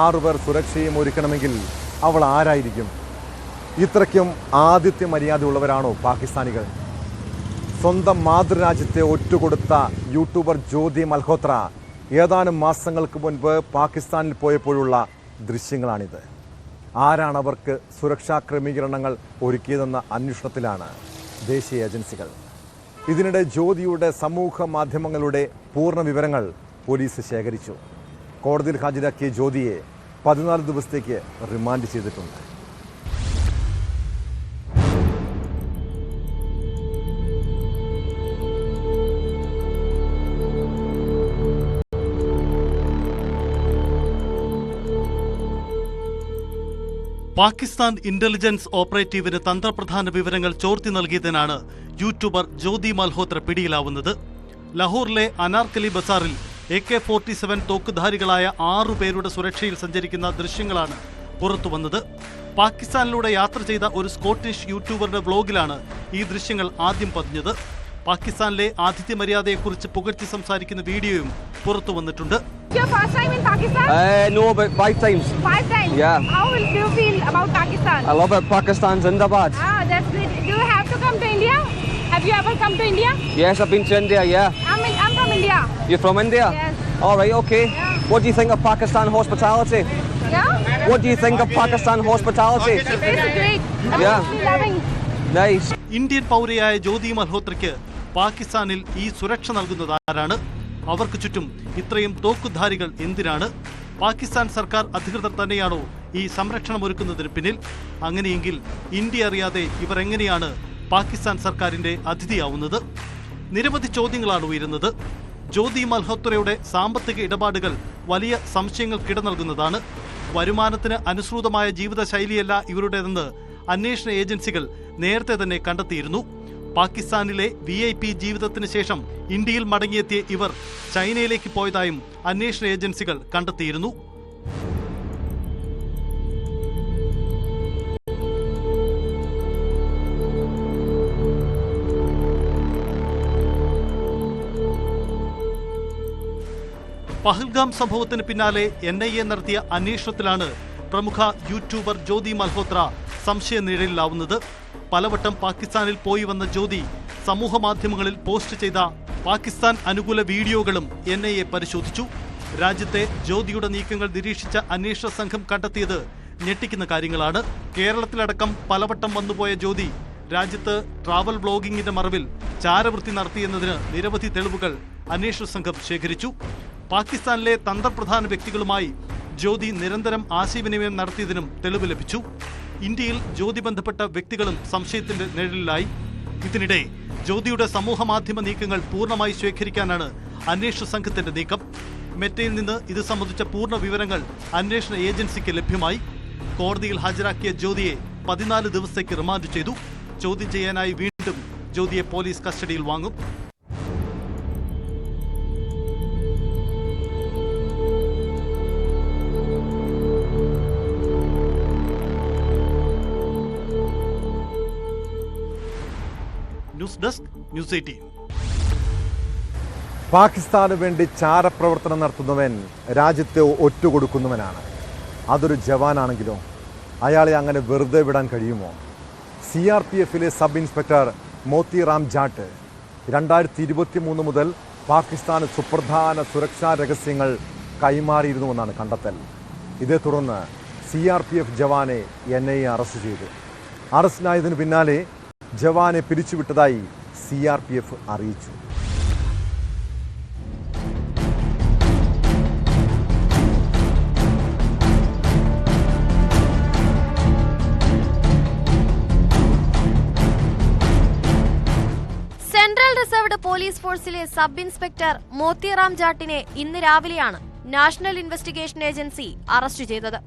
6 പേർ സുരക്ഷയും ഒരുക്കണമെങ്കിൽ അവൾ ആരായിരിക്കും? ഇത്രയ്ക്കും ആതിഥ്യ മര്യാദയുള്ളവരാണോ പാകിസ്ഥാനികൾ? സ്വന്തം മാതൃരാജ്യത്തെ ഒറ്റുകൊടുത്ത യൂട്യൂബർ ജ്യോതി മൽഹോത്ര ഏതാനും മാസങ്ങൾക്ക് മുൻപ് പാകിസ്ഥാനിൽ പോയപ്പോഴുള്ള ദൃശ്യങ്ങളാണിത്. ആരാണ് അവർക്ക് സുരക്ഷാ ക്രമീകരണങ്ങൾ ഒരുക്കിയതെന്ന അന്വേഷണത്തിലാണ് ദേശീയ ഏജൻസികൾ. ഇതിനിടെ ജ്യോതിയുടെ സമൂഹ മാധ്യമങ്ങളുടെ പൂർണ്ണ വിവരങ്ങൾ പോലീസ് ശേഖരിച്ചു. കോടതിയിൽ ഹാജരാക്കിയ ജ്യോതിയെ 14 ദിവസത്തേക്ക് റിമാൻഡ് ചെയ്തിട്ടുണ്ട്. പാകിസ്ഥാൻ ഇന്റലിജൻസ് ഓപ്പറേറ്റീവിന് തന്ത്രപ്രധാന വിവരങ്ങൾ ചോർത്തി നൽകിയതിനാണ് യൂട്യൂബർ ജ്യോതി മൽഹോത്ര പിടിയിലാവുന്നത്. ലഹോറിലെ അനാർക്കലി ബസാറിൽ AK-47 തോക്കുധാരികളായ 6 പേരുടെ സുരക്ഷയിൽ സഞ്ചരിക്കുന്ന ദൃശ്യങ്ങളാണ് പുറത്തുവന്നത്. പാകിസ്ഥാനിലൂടെ യാത്ര ചെയ്ത ഒരു സ്കോട്ടിഷ് യൂട്യൂബറുടെ വ്ലോഗിലാണ് ഈ ദൃശ്യങ്ങൾ ആദ്യം പതിഞ്ഞത്. പാകിസ്ഥാനിലെ ആതിഥ്യ മര്യാദയെക്കുറിച്ച് പുകഴ്ത്തി സംസാരിക്കുന്ന വീഡിയോയും പുറത്തു വന്നിട്ടുണ്ട്. Your first time in Pakistan? No, but 5 times. 5 times? Yeah. How do you feel about Pakistan? I love it. Pakistan's Zindabad. That's good. Do you have to come to India? Have you ever come to India? Yes, I've been to India, yeah. I'm from India. You're from India? Yes. All right, okay. Yeah. What do you think of Pakistan hospitality? Yeah? What do you think of Pakistan hospitality? It's great. Yeah. I'm loving. Nice. Indian പൗരയായ ജ്യോതി മൽഹോത്രയ്ക്ക് പാകിസ്ഥാനിൽ ഈ സുരക്ഷ നൽകുന്നത് ആരാണ്? അവർക്ക് ചുറ്റും ഇത്രയും തോക്കുധാരികൾ എന്തിനാണ്? പാകിസ്ഥാൻ സർക്കാർ അധികൃതർ തന്നെയാണോ ഈ സംരക്ഷണം ഒരുക്കുന്നതിന് പിന്നിൽ? അങ്ങനെയെങ്കിൽ ഇന്ത്യ അറിയാതെ ഇവർ എങ്ങനെയാണ് പാകിസ്ഥാൻ സർക്കാരിന്റെ അതിഥിയാവുന്നത്? നിരവധി ചോദ്യങ്ങളാണ് ഉയരുന്നത്. ജ്യോതി മൽഹോത്രയുടെ സാമ്പത്തിക ഇടപാടുകൾ വലിയ സംശയങ്ങൾക്കിട നൽകുന്നതാണ്. വരുമാനത്തിന് അനുസൃതമായ ജീവിതശൈലിയല്ല ഇവരുടേതെന്ന് അന്വേഷണ ഏജൻസികൾ നേരത്തെ തന്നെ കണ്ടെത്തിയിരുന്നു. പാകിസ്ഥാനിലെ VIP ജീവിതത്തിന് ശേഷം ഇന്ത്യയിൽ മടങ്ങിയെത്തിയ ഇവർ ചൈനയിലേക്ക് പോയതായും അന്വേഷണ ഏജൻസികൾ കണ്ടെത്തിയിരുന്നു. പഹൽഗാം സംഭവത്തിന് പിന്നാലെ NIA നടത്തിയ അന്വേഷണത്തിലാണ് പ്രമുഖ യൂട്യൂബർ ജ്യോതി മൽഹോത്ര സംശയനിഴലിലാവുന്നത്. പലവട്ടം പാകിസ്ഥാനിൽ പോയി വന്ന ജ്യോതി സമൂഹ മാധ്യമങ്ങളിൽ പോസ്റ്റ് ചെയ്ത പാകിസ്ഥാൻ അനുകൂല വീഡിയോകളും NIA പരിശോധിച്ചു. രാജ്യത്തെ ജ്യോതിയുടെ നീക്കങ്ങൾ നിരീക്ഷിച്ച അന്വേഷണ സംഘം കണ്ടെത്തിയത് ഞെട്ടിക്കുന്ന കാര്യങ്ങളാണ്. കേരളത്തിലടക്കം പലവട്ടം വന്നുപോയ ജ്യോതി രാജ്യത്ത് ട്രാവൽ ബ്ലോഗിംഗിന്റെ മറവിൽ ചാരവൃത്തി നടത്തിയെന്നതിന് നിരവധി തെളിവുകൾ അന്വേഷണ സംഘം ശേഖരിച്ചു. പാകിസ്ഥാനിലെ തന്ത്രപ്രധാന വ്യക്തികളുമായി ജ്യോതി നിരന്തരം ആശയവിനിമയം നടത്തിയതിനും തെളിവ് ലഭിച്ചു. ഇന്ത്യയിൽ ജ്യോതി ബന്ധപ്പെട്ട വ്യക്തികളും സംശയത്തിന്റെ നിഴലിലായി. ഇതിനിടെ ജ്യോതിയുടെ സമൂഹ മാധ്യമ നീക്കങ്ങൾ പൂർണ്ണമായി ശേഖരിക്കാനാണ് അന്വേഷണ സംഘത്തിന്റെ നീക്കം. മെറ്റയിൽ നിന്ന് ഇത് സംബന്ധിച്ച പൂർണ്ണ വിവരങ്ങൾ അന്വേഷണ ഏജൻസിക്ക് ലഭ്യമായി. കോടതിയിൽ ഹാജരാക്കിയ ജ്യോതിയെ 14 ദിവസത്തേക്ക് റിമാൻഡ് ചെയ്തു. ചോദ്യം ചെയ്യാനായി വീണ്ടും ജ്യോതിയെ പോലീസ് കസ്റ്റഡിയിൽ വാങ്ങും. News desk, news 18. പാകിസ്ഥാന് വേണ്ടി ചാരപ്രവർത്തനം നടത്തുന്നവൻ രാജ്യത്തെ ഒറ്റുകൊടുക്കുന്നവനാണ്. അതൊരു ജവാനാണെങ്കിലോ അയാളെ അങ്ങനെ വെറുതെ വിടാൻ കഴിയുമോ? CRPFിലെ സബ് ഇൻസ്പെക്ടർ മോത്തിറാം ജാട്ട് 2023 മുതൽ പാകിസ്ഥാന് സുപ്രധാന സുരക്ഷാ രഹസ്യങ്ങൾ കൈമാറിയിരുന്നുവെന്നാണ് കണ്ടെത്തൽ. ഇതേ തുടർന്ന് CRPF ജവാനെ NIA അറസ്റ്റ് ചെയ്തു. അറസ്റ്റിലായതിനു പിന്നാലെ ജവാനെ പിരിച്ചുവിട്ടതായി CRPF അറിയിച്ചു. സെൻട്രൽ റിസർവ്ഡ് പോലീസ് ഫോഴ്സിലെ സബ് ഇൻസ്പെക്ടർ മോത്തിറാം ജാട്ടിനെ ഇന്ന് രാവിലെയാണ് നാഷണൽ ഇൻവെസ്റ്റിഗേഷൻ ഏജൻസി അറസ്റ്റ് ചെയ്തത്.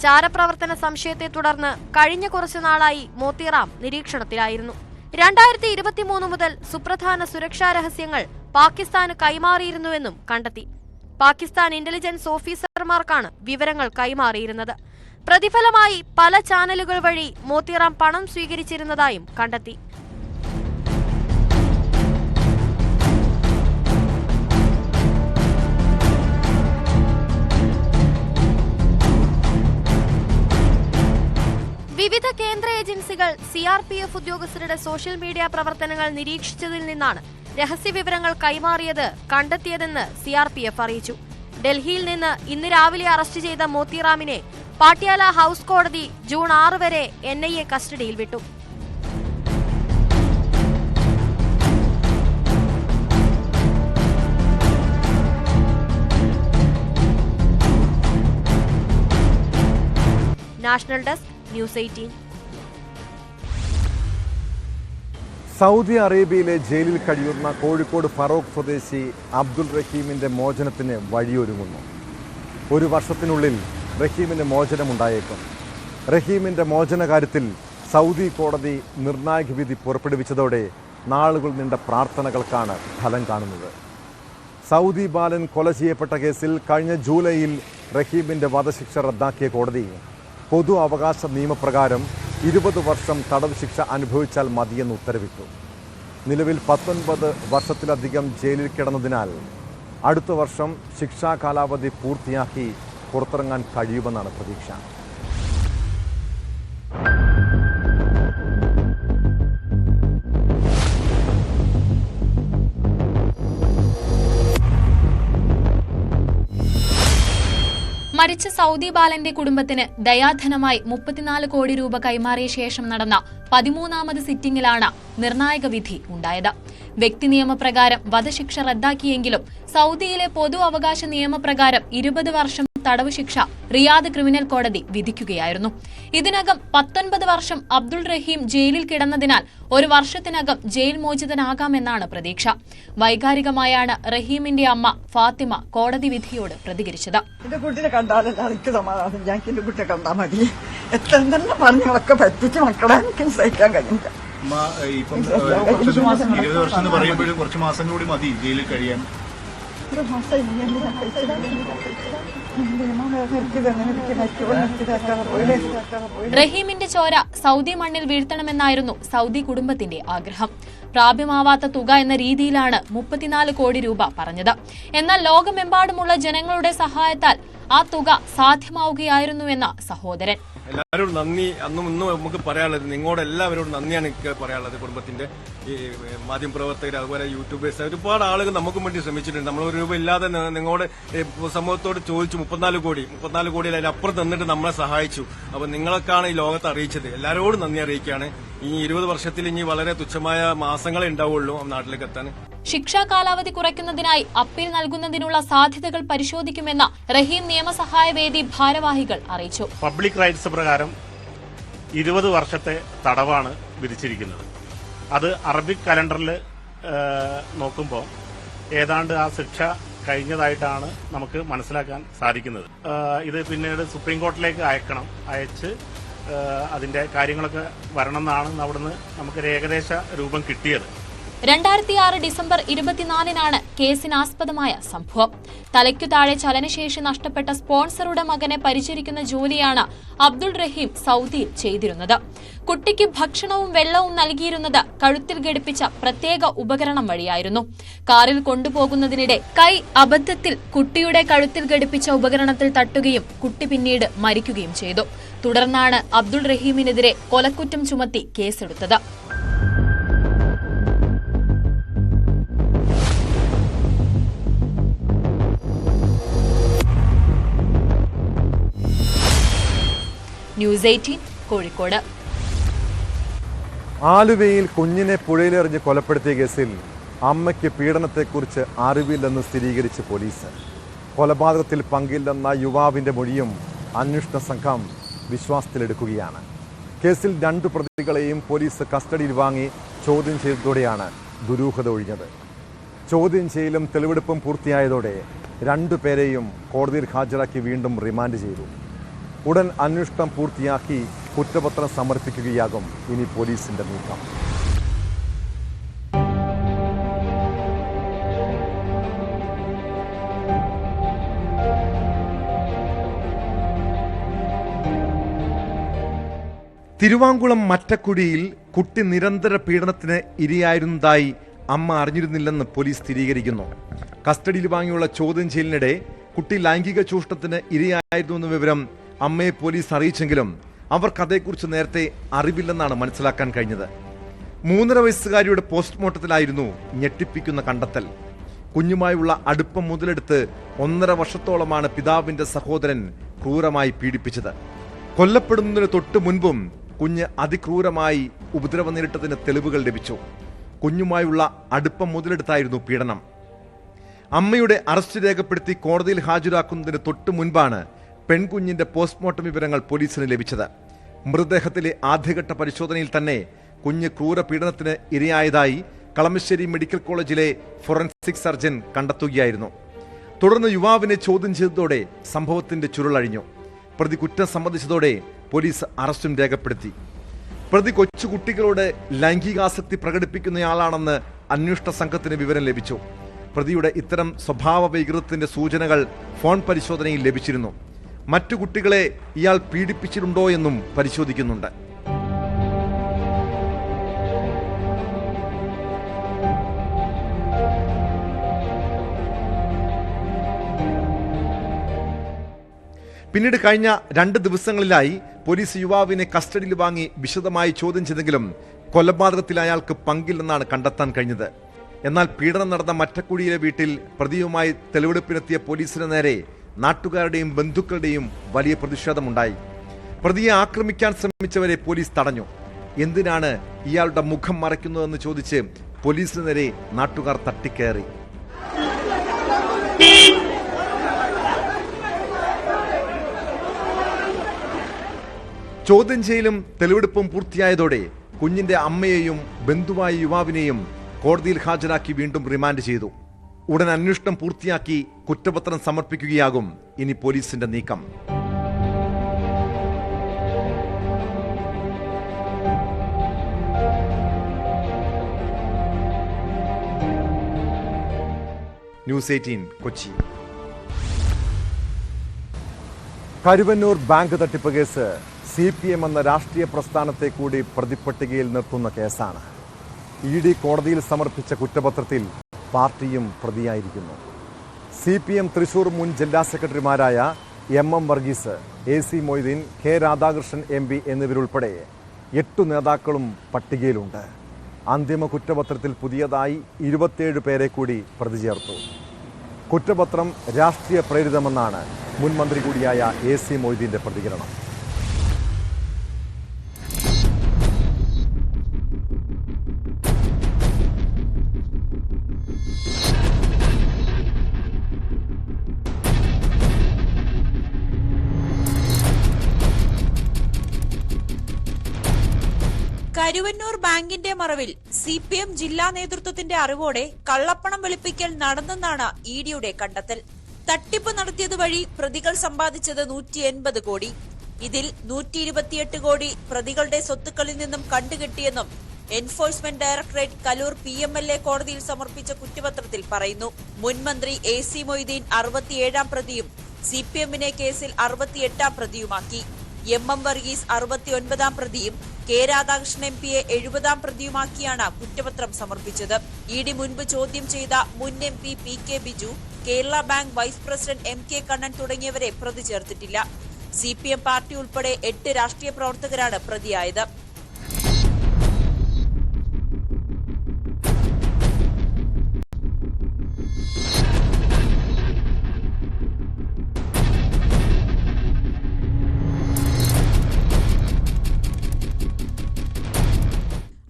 ചാരപ്രവർത്തന സംശയത്തെ തുടർന്ന് കഴിഞ്ഞ കുറച്ചു നാളായി മോത്തിറാം നിരീക്ഷണത്തിലായിരുന്നു. 2023 മുതൽ സുപ്രധാന സുരക്ഷാ രഹസ്യങ്ങൾ പാകിസ്ഥാന് കൈമാറിയിരുന്നുവെന്നും കണ്ടെത്തി. പാകിസ്ഥാൻ ഇന്റലിജൻസ് ഓഫീസർമാർക്കാണ് വിവരങ്ങൾ കൈമാറിയിരുന്നത്. പ്രതിഫലമായി പല ചാനലുകൾ വഴി മോത്തിറാം പണം സ്വീകരിച്ചിരുന്നതായും കണ്ടെത്തി. വിവിധ കേന്ദ്ര ഏജൻസികൾ CRPF ഉദ്യോഗസ്ഥരുടെ സോഷ്യൽ മീഡിയ പ്രവർത്തനങ്ങൾ നിരീക്ഷിച്ചതിൽ നിന്നാണ് രഹസ്യവിവരങ്ങൾ കൈമാറിയത് കണ്ടെത്തിയതെന്ന് CRPF അറിയിച്ചു. ഡൽഹിയിൽ നിന്ന് ഇന്ന് രാവിലെ അറസ്റ്റ് ചെയ്ത മോത്തിറാമിനെ പാട്യാല ഹൌസ് കോടതി ജൂൺ 6 വരെ NIA കസ്റ്റഡിയിൽ വിട്ടു. National desk, news 18. സൗദി അറേബ്യയിലെ ജയിലിൽ കഴിയുന്ന കോഴിക്കോട് ഫറോക്ക് സ്വദേശി അബ്ദുൾ റഹീമിന്റെ മോചനത്തിന് വഴിയൊരുങ്ങുന്നു. 1 വർഷത്തിനുള്ളിൽ റഹീമിന് മോചനമുണ്ടായേക്കും. റഹീമിന്റെ മോചന കാര്യത്തിൽ സൗദി കോടതി നിർണായക വിധി പുറപ്പെടുവിച്ചതോടെ നാളുകൾ നീണ്ട പ്രാർത്ഥനകൾക്കാണ് ഫലം കാണുന്നത്. സൗദി ബാലൻ കൊല ചെയ്യപ്പെട്ട കേസിൽ കഴിഞ്ഞ ജൂലൈയിൽ റഹീമിന്റെ വധശിക്ഷ റദ്ദാക്കിയ കോടതി പൊതു അവകാശ നിയമപ്രകാരം 20 വർഷം തടവ് ശിക്ഷ അനുഭവിച്ചാൽ മതിയെന്ന് ഉത്തരവിട്ടു. നിലവിൽ 19 വർഷത്തിലധികം ജയിലിൽ കിടന്നതിനാൽ അടുത്ത വർഷം ശിക്ഷാ കാലാവധി പൂർത്തിയാക്കി പുറത്തിറങ്ങാൻ കഴിയുമെന്നാണ് പ്രതീക്ഷ. മരിച്ച സൗദി ബാലന്റെ കുടുംബത്തിന് ദയാധനമായി 34 കോടി രൂപ കൈമാറിയ ശേഷം നടന്ന 13ാമത് സിറ്റിംഗിലാണ് നിർണായക വിധി ഉണ്ടായത്. വ്യക്തി നിയമപ്രകാരം വധശിക്ഷ റദ്ദാക്കിയെങ്കിലും സൗദിയിലെ പൊതു അവകാശ നിയമപ്രകാരം 20 വർഷം തടവ് ശിക്ഷ റിയാദ് ക്രിമിനൽ കോടതി വിധിക്കുകയായിരുന്നു. ഇതിനകം 19 വർഷം അബ്ദുൾ റഹീം ജയിലിൽ കിടന്നതിനാൽ 1 വർഷത്തിനകം ജയിൽ മോചിതനാകാമെന്നാണ് പ്രതീക്ഷ. വൈകാരികമായാണ് റഹീമിന്റെ അമ്മ ഫാത്തിമ കോടതി വിധിയോട് പ്രതികരിച്ചത്. എന്റെ കുട്ടിയെ കണ്ടാലല്ല എനിക്ക് സമാധാനം. ഞാൻ എന്റെ കുട്ടിയെ കണ്ടാൽ മതി. എത്ര തന്നെ പറഞ്ഞൊക്കെ പറ്റിച്ച് മക്കളെ എനിക്ക് സഹിക്കാൻ കഴിയില്ല. 20 വർഷം എന്ന് പറയുമ്പോഴും കുറച്ച് മാസം കൂടി മതി ജയിലിൽ കഴിയാൻ. ഒരു മാസം ഞാൻ റഹീമിന്റെ ചോര സൗദി മണ്ണിൽ വീഴ്ത്തണമെന്നായിരുന്നു സൗദി കുടുംബത്തിന്റെ ആഗ്രഹം. പ്രാപ്യമാവാത്ത തുക എന്ന രീതിയിലാണ് 34 കോടി രൂപ പറഞ്ഞത്. എന്നാൽ ലോകമെമ്പാടുമുള്ള ജനങ്ങളുടെ സഹായത്താൽ ആ തുക സാധ്യമാവുകയായിരുന്നുവെന്ന സഹോദരൻ. എല്ലാവരോടും നന്ദി. അന്നും ഇന്നും നമുക്ക് പറയാനുള്ളത് നിങ്ങളോട് എല്ലാവരോടും നന്ദിയാണ് എനിക്ക് പറയാനുള്ളത്. കുടുംബത്തിന്റെ ഈ മാധ്യമപ്രവർത്തകർ, അതുപോലെ യൂട്യൂബേഴ്സ്, ഒരുപാട് ആളുകൾ നമുക്കും വേണ്ടി ശ്രമിച്ചിട്ടുണ്ട്. നമ്മൾ ഒരു രൂപ ഇല്ലാതെ നിങ്ങളോട് സമൂഹത്തോട് ചോദിച്ചു 34 കോടി അതിനപ്പുറം തന്നിട്ട് നമ്മളെ സഹായിച്ചു. അപ്പൊ നിങ്ങളൊക്കെയാണ് ഈ ലോകത്ത് അറിയിച്ചത്. എല്ലാവരോടും നന്ദി അറിയിക്കുകയാണ്. ഈ 20 വർഷത്തിൽ ഇനി വളരെ തുച്ഛമായ മാസങ്ങളെ ഉണ്ടാവുള്ളൂ നാട്ടിലേക്ക് എത്താൻ. ശിക്ഷാ കാലാവധി കുറയ്ക്കുന്നതിനായി അപ്പീൽ നൽകുന്നതിനുള്ള സാധ്യതകൾ പരിശോധിക്കുമെന്ന് റഹീം നിയമസഹായ വേദി ഭാരവാഹികൾ അറിയിച്ചു. പബ്ലിക് റൈറ്റ്സ് പ്രകാരം 20 വർഷത്തെ തടവാണ് വിധിച്ചിരിക്കുന്നത്. അത് അറബിക് കലണ്ടറിൽ നോക്കുമ്പോൾ ഏതാണ്ട് ആ ശിക്ഷ കഴിഞ്ഞതായിട്ടാണ് നമുക്ക് മനസ്സിലാക്കാൻ സാധിക്കുന്നത്. ഇത് പിന്നീട് സുപ്രീം കോടതിയിലേക്ക് അയച്ച് അതിന്റെ കാര്യങ്ങളൊക്കെ വരണം എന്നാണ് അവിടുന്ന് നമുക്കൊരു ഏകദേശ രൂപം കിട്ടിയത്. 2006 ഡിസംബർ 24-നാണ് കേസിനാസ്പദമായ സംഭവം. തലയ്ക്കു താഴെ ചലനശേഷി നഷ്ടപ്പെട്ട സ്പോൺസറുടെ മകനെ പരിചരിക്കുന്ന ജോലിയാണ് അബ്ദുൾ റഹീം സൗദിയിൽ ചെയ്തിരുന്നത്. കുട്ടിക്ക് ഭക്ഷണവും വെള്ളവും നൽകിയിരുന്നത് കഴുത്തിൽ ഘടിപ്പിച്ച പ്രത്യേക ഉപകരണം വഴിയായിരുന്നു. കാറിൽ കൊണ്ടുപോകുന്നതിനിടെ കൈ അബദ്ധത്തിൽ കുട്ടിയുടെ കഴുത്തിൽ ഘടിപ്പിച്ച ഉപകരണത്തിൽ തട്ടുകയും കുട്ടി പിന്നീട് മരിക്കുകയും ചെയ്തു. തുടർന്നാണ് അബ്ദുൾ റഹീമിനെതിരെ കൊലക്കുറ്റം ചുമത്തി കേസെടുത്തത്. ന്യൂസ് 18 കോഴിക്കോട്. ആലുവയിൽ കുഞ്ഞിനെ പുഴയിലെറിഞ്ഞ് കൊലപ്പെടുത്തിയ കേസിൽ അമ്മയ്ക്ക് പീഡനത്തെക്കുറിച്ച് അറിവില്ലെന്ന് സ്ഥിരീകരിച്ച് പോലീസ്. കൊലപാതകത്തിൽ പങ്കില്ലെന്ന യുവാവിന്റെ മൊഴിയും അന്വേഷണ സംഘം വിശ്വാസത്തിലെടുക്കുകയാണ്. കേസിൽ 2 പ്രതികളെയും പോലീസ് കസ്റ്റഡിയിൽ വാങ്ങി ചോദ്യം ചെയ്തതോടെയാണ് ദുരൂഹത ഒഴിഞ്ഞത്. ചോദ്യം ചെയ്യലും തെളിവെടുപ്പും പൂർത്തിയായതോടെ 2 പേരെയും കോടതിയിൽ ഹാജരാക്കി വീണ്ടും റിമാൻഡ് ചെയ്തു. ഉടൻ അന്വേഷണം പൂർത്തിയാക്കി കുറ്റപത്രം സമർപ്പിക്കുകയാകും ഇനി പോലീസിന്റെ നീക്കം. തിരുവാങ്കുളം മറ്റക്കുഴിയിൽ കുട്ടി നിരന്തര പീഡനത്തിന് ഇരയായിരുന്നതായി അമ്മ അറിഞ്ഞിരുന്നില്ലെന്ന് പോലീസ് സ്ഥിരീകരിക്കുന്നു. കസ്റ്റഡിയിൽ വാങ്ങിയുള്ള ചോദ്യം ചെയ്യലിനിടെ കുട്ടി ലൈംഗിക ചൂഷണത്തിന് ഇരയായിരുന്നുവെന്ന വിവരം അമ്മയെ പോലീസ് അറിയിച്ചെങ്കിലും അവർക്ക് അതേക്കുറിച്ച് നേരത്തെ അറിവില്ലെന്നാണ് മനസ്സിലാക്കാൻ കഴിഞ്ഞത്. 3.5 വയസ്സുകാരിയുടെ പോസ്റ്റ്മോർട്ടത്തിലായിരുന്നു ഞെട്ടിപ്പിക്കുന്ന കണ്ടെത്തൽ. കുഞ്ഞുമായുള്ള അടുപ്പം മുതലെടുത്ത് 1.5 വർഷത്തോളമാണ് പിതാവിന്റെ സഹോദരൻ ക്രൂരമായി പീഡിപ്പിച്ചത്. കൊല്ലപ്പെടുന്നതിന് തൊട്ടു മുൻപും കുഞ്ഞ് അതിക്രൂരമായി ഉപദ്രവം നേരിട്ടതിന് തെളിവുകൾ ലഭിച്ചു. കുഞ്ഞുമായുള്ള അടുപ്പം മുതലെടുത്തായിരുന്നു പീഡനം. അമ്മയുടെ അറസ്റ്റ് രേഖപ്പെടുത്തി കോടതിയിൽ ഹാജരാക്കുന്നതിന് തൊട്ടു മുൻപാണ് പെൺകുഞ്ഞിന്റെ പോസ്റ്റ്മോർട്ടം വിവരങ്ങൾ പോലീസിന് ലഭിച്ചത്. മൃതദേഹത്തിലെ ആദ്യഘട്ട പരിശോധനയിൽ തന്നെ കുഞ്ഞ് ക്രൂരപീഡനത്തിന് ഇരയായതായി കളമശ്ശേരി മെഡിക്കൽ കോളേജിലെ ഫോറൻസിക് സർജൻ കണ്ടെത്തുകയായിരുന്നു. തുടർന്ന് യുവാവിനെ ചോദ്യം ചെയ്തതോടെ സംഭവത്തിന്റെ ചുരുളഴിഞ്ഞു. പ്രതി കുറ്റം സമ്മതിച്ചതോടെ പോലീസ് അറസ്റ്റും രേഖപ്പെടുത്തി. പ്രതി കൊച്ചുകുട്ടികളോട് ലൈംഗികാസക്തി പ്രകടിപ്പിക്കുന്നയാളാണെന്ന് അന്വേഷണ സംഘത്തിന് വിവരം ലഭിച്ചു. പ്രതിയുടെ ഇത്തരം സ്വഭാവ വൈകൃതത്തിന്റെ സൂചനകൾ ഫോൺ പരിശോധനയിൽ ലഭിച്ചിരുന്നു. മറ്റു കുട്ടികളെ ഇയാൾ പീഡിപ്പിച്ചിട്ടുണ്ടോ എന്നും പരിശോധിക്കുന്നുണ്ട്. പിന്നീട് കഴിഞ്ഞ 2 ദിവസങ്ങളിലായി പോലീസ് യുവാവിനെ കസ്റ്റഡിയിൽ വാങ്ങി വിശദമായി ചോദ്യം ചെയ്തെങ്കിലും കൊലപാതകത്തിൽ അയാൾക്ക് പങ്കില്ലെന്നാണ് കണ്ടെത്താൻ കഴിഞ്ഞത്. എന്നാൽ പീഡനം നടന്ന മറ്റക്കുഴിയിലെ വീട്ടിൽ പ്രതിയുമായി തെളിവെടുപ്പിനെത്തിയ പോലീസിന് നേരെ നാട്ടുകാരുടെയും ബന്ധുക്കളുടെയും വലിയ പ്രതിഷേധമുണ്ടായി. പ്രതിയെ ആക്രമിക്കാൻ ശ്രമിച്ചവരെ പോലീസ് തടഞ്ഞു. എന്തിനാണ് ഇയാളുടെ മുഖം മറയ്ക്കുന്നതെന്ന് ചോദിച്ച് പോലീസിന് നേരെ നാട്ടുകാർ തട്ടിക്കയറി. ചോദ്യം ചെയ്യലും തെളിവെടുപ്പും പൂർത്തിയായതോടെ കുഞ്ഞിന്റെ അമ്മയെയും ബന്ധുവായ യുവാവിനെയും കോടതിയിൽ ഹാജരാക്കി വീണ്ടും റിമാൻഡ് ചെയ്തു. ഉടൻ അന്വേഷണം പൂർത്തിയാക്കി കുറ്റപത്രം സമർപ്പിക്കുകയാകും ഇനി പോലീസിന്റെ നീക്കം. ന്യൂസ് 18 കൊച്ചി. കരുവന്നൂർ ബാങ്ക് തട്ടിപ്പ് കേസ് CPM എന്ന രാഷ്ട്രീയ പ്രസ്ഥാനത്തെ കൂടി പ്രതിപ്പട്ടികയിൽ നിർത്തുന്ന കേസാണ്. ED കോടതിയിൽ സമർപ്പിച്ച കുറ്റപത്രത്തിൽ പാർട്ടിയും പ്രതിയായിരിക്കുന്നു. CPM തൃശൂർ മുൻ ജില്ലാ സെക്രട്ടറിമാരായ MM Varghese, AC Moideen, K Radhakrishnan MP എന്നിവരുൾപ്പെടെ 8 നേതാക്കളും പട്ടികയിലുണ്ട്. അന്തിമ കുറ്റപത്രത്തിൽ പുതിയതായി 27 പേരെ കൂടി പ്രതി ചേർത്തു. കുറ്റപത്രം രാഷ്ട്രീയ പ്രേരിതമെന്നാണ് മുൻ മന്ത്രി കൂടിയായ AC മൊയ്തീൻ്റെ പ്രതികരണം. കരുവന്നൂർ ബാങ്കിന്റെ മറവിൽ CPM ജില്ലാ നേതൃത്വത്തിന്റെ അറിവോടെ കള്ളപ്പണം വെളുപ്പിക്കൽ നടന്നെന്നാണ് EDയുടെ കണ്ടെത്തൽ. തട്ടിപ്പ് നടത്തിയത് വഴി പ്രതികൾ സമ്പാദിച്ചത് 180 കോടി. ഇതിൽ 128 കോടി പ്രതികളുടെ സ്വത്തുക്കളിൽ നിന്നും കണ്ടുകെട്ടിയെന്നും എൻഫോഴ്സ്മെന്റ് ഡയറക്ടറേറ്റ് കലൂർ PMLA കോടതിയിൽ സമർപ്പിച്ച കുറ്റപത്രത്തിൽ പറയുന്നു. മുൻ മന്ത്രി AC മൊയ്തീൻ 67-ാം പ്രതിയും CPMനെ കേസിൽ 68-ാം പ്രതിയുമാക്കി. MM വർഗീസ് 69-ാം പ്രതിയും K രാധാകൃഷ്ണൻ MPയെ 70-ാം പ്രതിയുമാക്കിയാണ് കുറ്റപത്രം സമർപ്പിച്ചത്. ED മുൻപ് ചോദ്യം ചെയ്ത മുൻ MP PK Biju, Kerala bank vice president MK Kannan തുടങ്ങിയവരെ പ്രതി ചേർത്തിട്ടില്ല. CPM പാർട്ടി ഉൾപ്പെടെ 8 രാഷ്ട്രീയ പ്രവർത്തകരാണ് പ്രതിയായത്.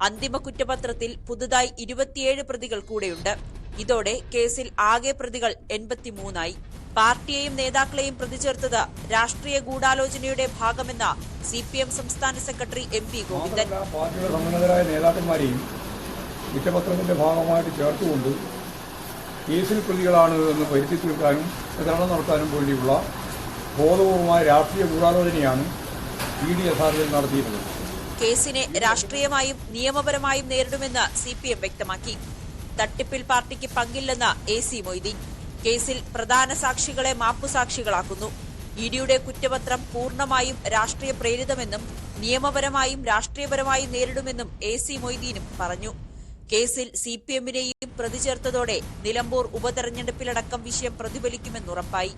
അന്തിമ കുറ്റപത്രത്തിൽ പുതുതായി 27 പ്രതികൾ കൂടെയുണ്ട്. ഇതോടെ കേസിൽ ആകെ പ്രതികൾ 83ആയി. പാർട്ടിയെയും നേതാക്കളെയും പ്രതി ചേർത്തത് രാഷ്ട്രീയ ഗൂഢാലോചനയുടെ ഭാഗമെന്ന CPM സംസ്ഥാന സെക്രട്ടറി MP ഗോവിന്ദൻ. പാർട്ടിയുടെ സമ്മതരായ നേതാക്കന്മാരെയും കുറ്റപത്രത്തിന്റെ ഭാഗമായിട്ട് ചേർത്തുകൊണ്ട് കേസിൽ പ്രതികളാണ് എന്ന് വരുത്തി തീർക്കാനും പ്രചരണം നടത്താനും വേണ്ടിയുള്ള ബോധപൂർവമായ രാഷ്ട്രീയ ഗൂഢാലോചനയാണ് ED യഥാർത്ഥത്തിൽ നടത്തിയിരുന്നത്. കേസിനെ രാഷ്ട്രീയമായും നിയമപരമായും നേരിടുമെന്ന് CPM വ്യക്തമാക്കി. തട്ടിപ്പിൽ പാർട്ടിക്ക് പങ്കില്ലെന്ന് AC മൊയ്തീൻ. കേസിൽ പ്രധാന സാക്ഷികളെ മാപ്പുസാക്ഷികളാക്കുന്നു. EDയുടെ കുറ്റപത്രം പൂർണ്ണമായും രാഷ്ട്രീയ പ്രേരിതമെന്നും നിയമപരമായും രാഷ്ട്രീയപരമായും നേരിടുമെന്നും AC മൊയ്തീനും പറഞ്ഞു. കേസിൽ CPMനെയും പ്രതി ചേർത്തതോടെ നിലമ്പൂർ ഉപതെരഞ്ഞെടുപ്പിലടക്കം വിഷയം പ്രതിഫലിക്കുമെന്നുറപ്പായി.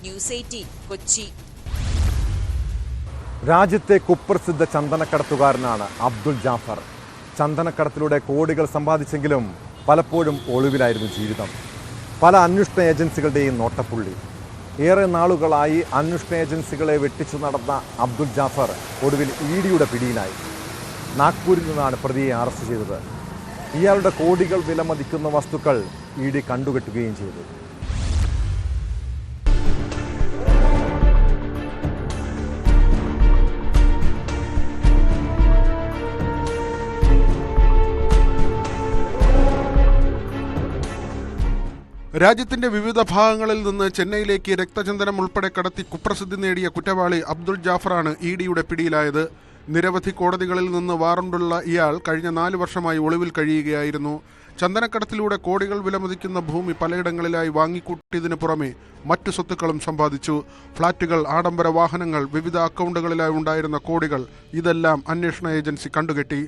ന്യൂസ് 18 കൊച്ചി. രാജ്യത്തെ കുപ്രസിദ്ധ ചന്ദനക്കടത്തുകാരനാണ് അബ്ദുൾ ജാഫർ. ചന്ദനക്കടത്തിലൂടെ കോടികൾ സമ്പാദിച്ചെങ്കിലും പലപ്പോഴും ഒളിവിലായിരുന്നു ജീവിതം. പല അന്വേഷണ ഏജൻസികളുടെയും നോട്ടപ്പുള്ളി. ഏറെ നാളുകളായി അന്വേഷണ ഏജൻസികളെ വെട്ടിച്ചു നടന്ന അബ്ദുൾ ജാഫർ ഒടുവിൽ EDയുടെ പിടിയിലായി. നാഗ്പൂരിൽ നിന്നാണ് പ്രതിയെ അറസ്റ്റ് ചെയ്തത്. ഇയാളുടെ കോടികൾ വിലമതിക്കുന്ന വസ്തുക്കൾ ED കണ്ടുകെട്ടുകയും ചെയ്തു. രാജ്യത്തിന്റെ വിവിധ ഭാഗങ്ങളിൽ നിന്ന് ചെന്നൈയിലേക്ക് രക്തചന്ദനം ഉൾപ്പെടെ കടത്തി കുപ്രസിദ്ധി നേടിയ കുറ്റവാളി അബ്ദുൾ ജാഫറാണ് EDയുടെ പിടിയിലായത്. നിരവധി കോടതികളിൽ നിന്ന് വാറണ്ടുള്ള ഇയാൾ കഴിഞ്ഞ 4 വർഷമായി ഒളിവിൽ കഴിയുകയായിരുന്നു. ചന്ദനക്കടത്തിലൂടെ കോടികൾ വിലമതിക്കുന്ന ഭൂമി പലയിടങ്ങളിലായി വാങ്ങിക്കൂട്ടിയതിനു പുറമെ മറ്റു സ്വത്തുക്കളും സമ്പാദിച്ചു. ഫ്ളാറ്റുകൾ, ആഡംബര വാഹനങ്ങൾ, വിവിധ അക്കൗണ്ടുകളിലായി ഉണ്ടായിരുന്ന കോടികൾ, ഇതെല്ലാം അന്വേഷണ ഏജൻസി കണ്ടുകെട്ടി.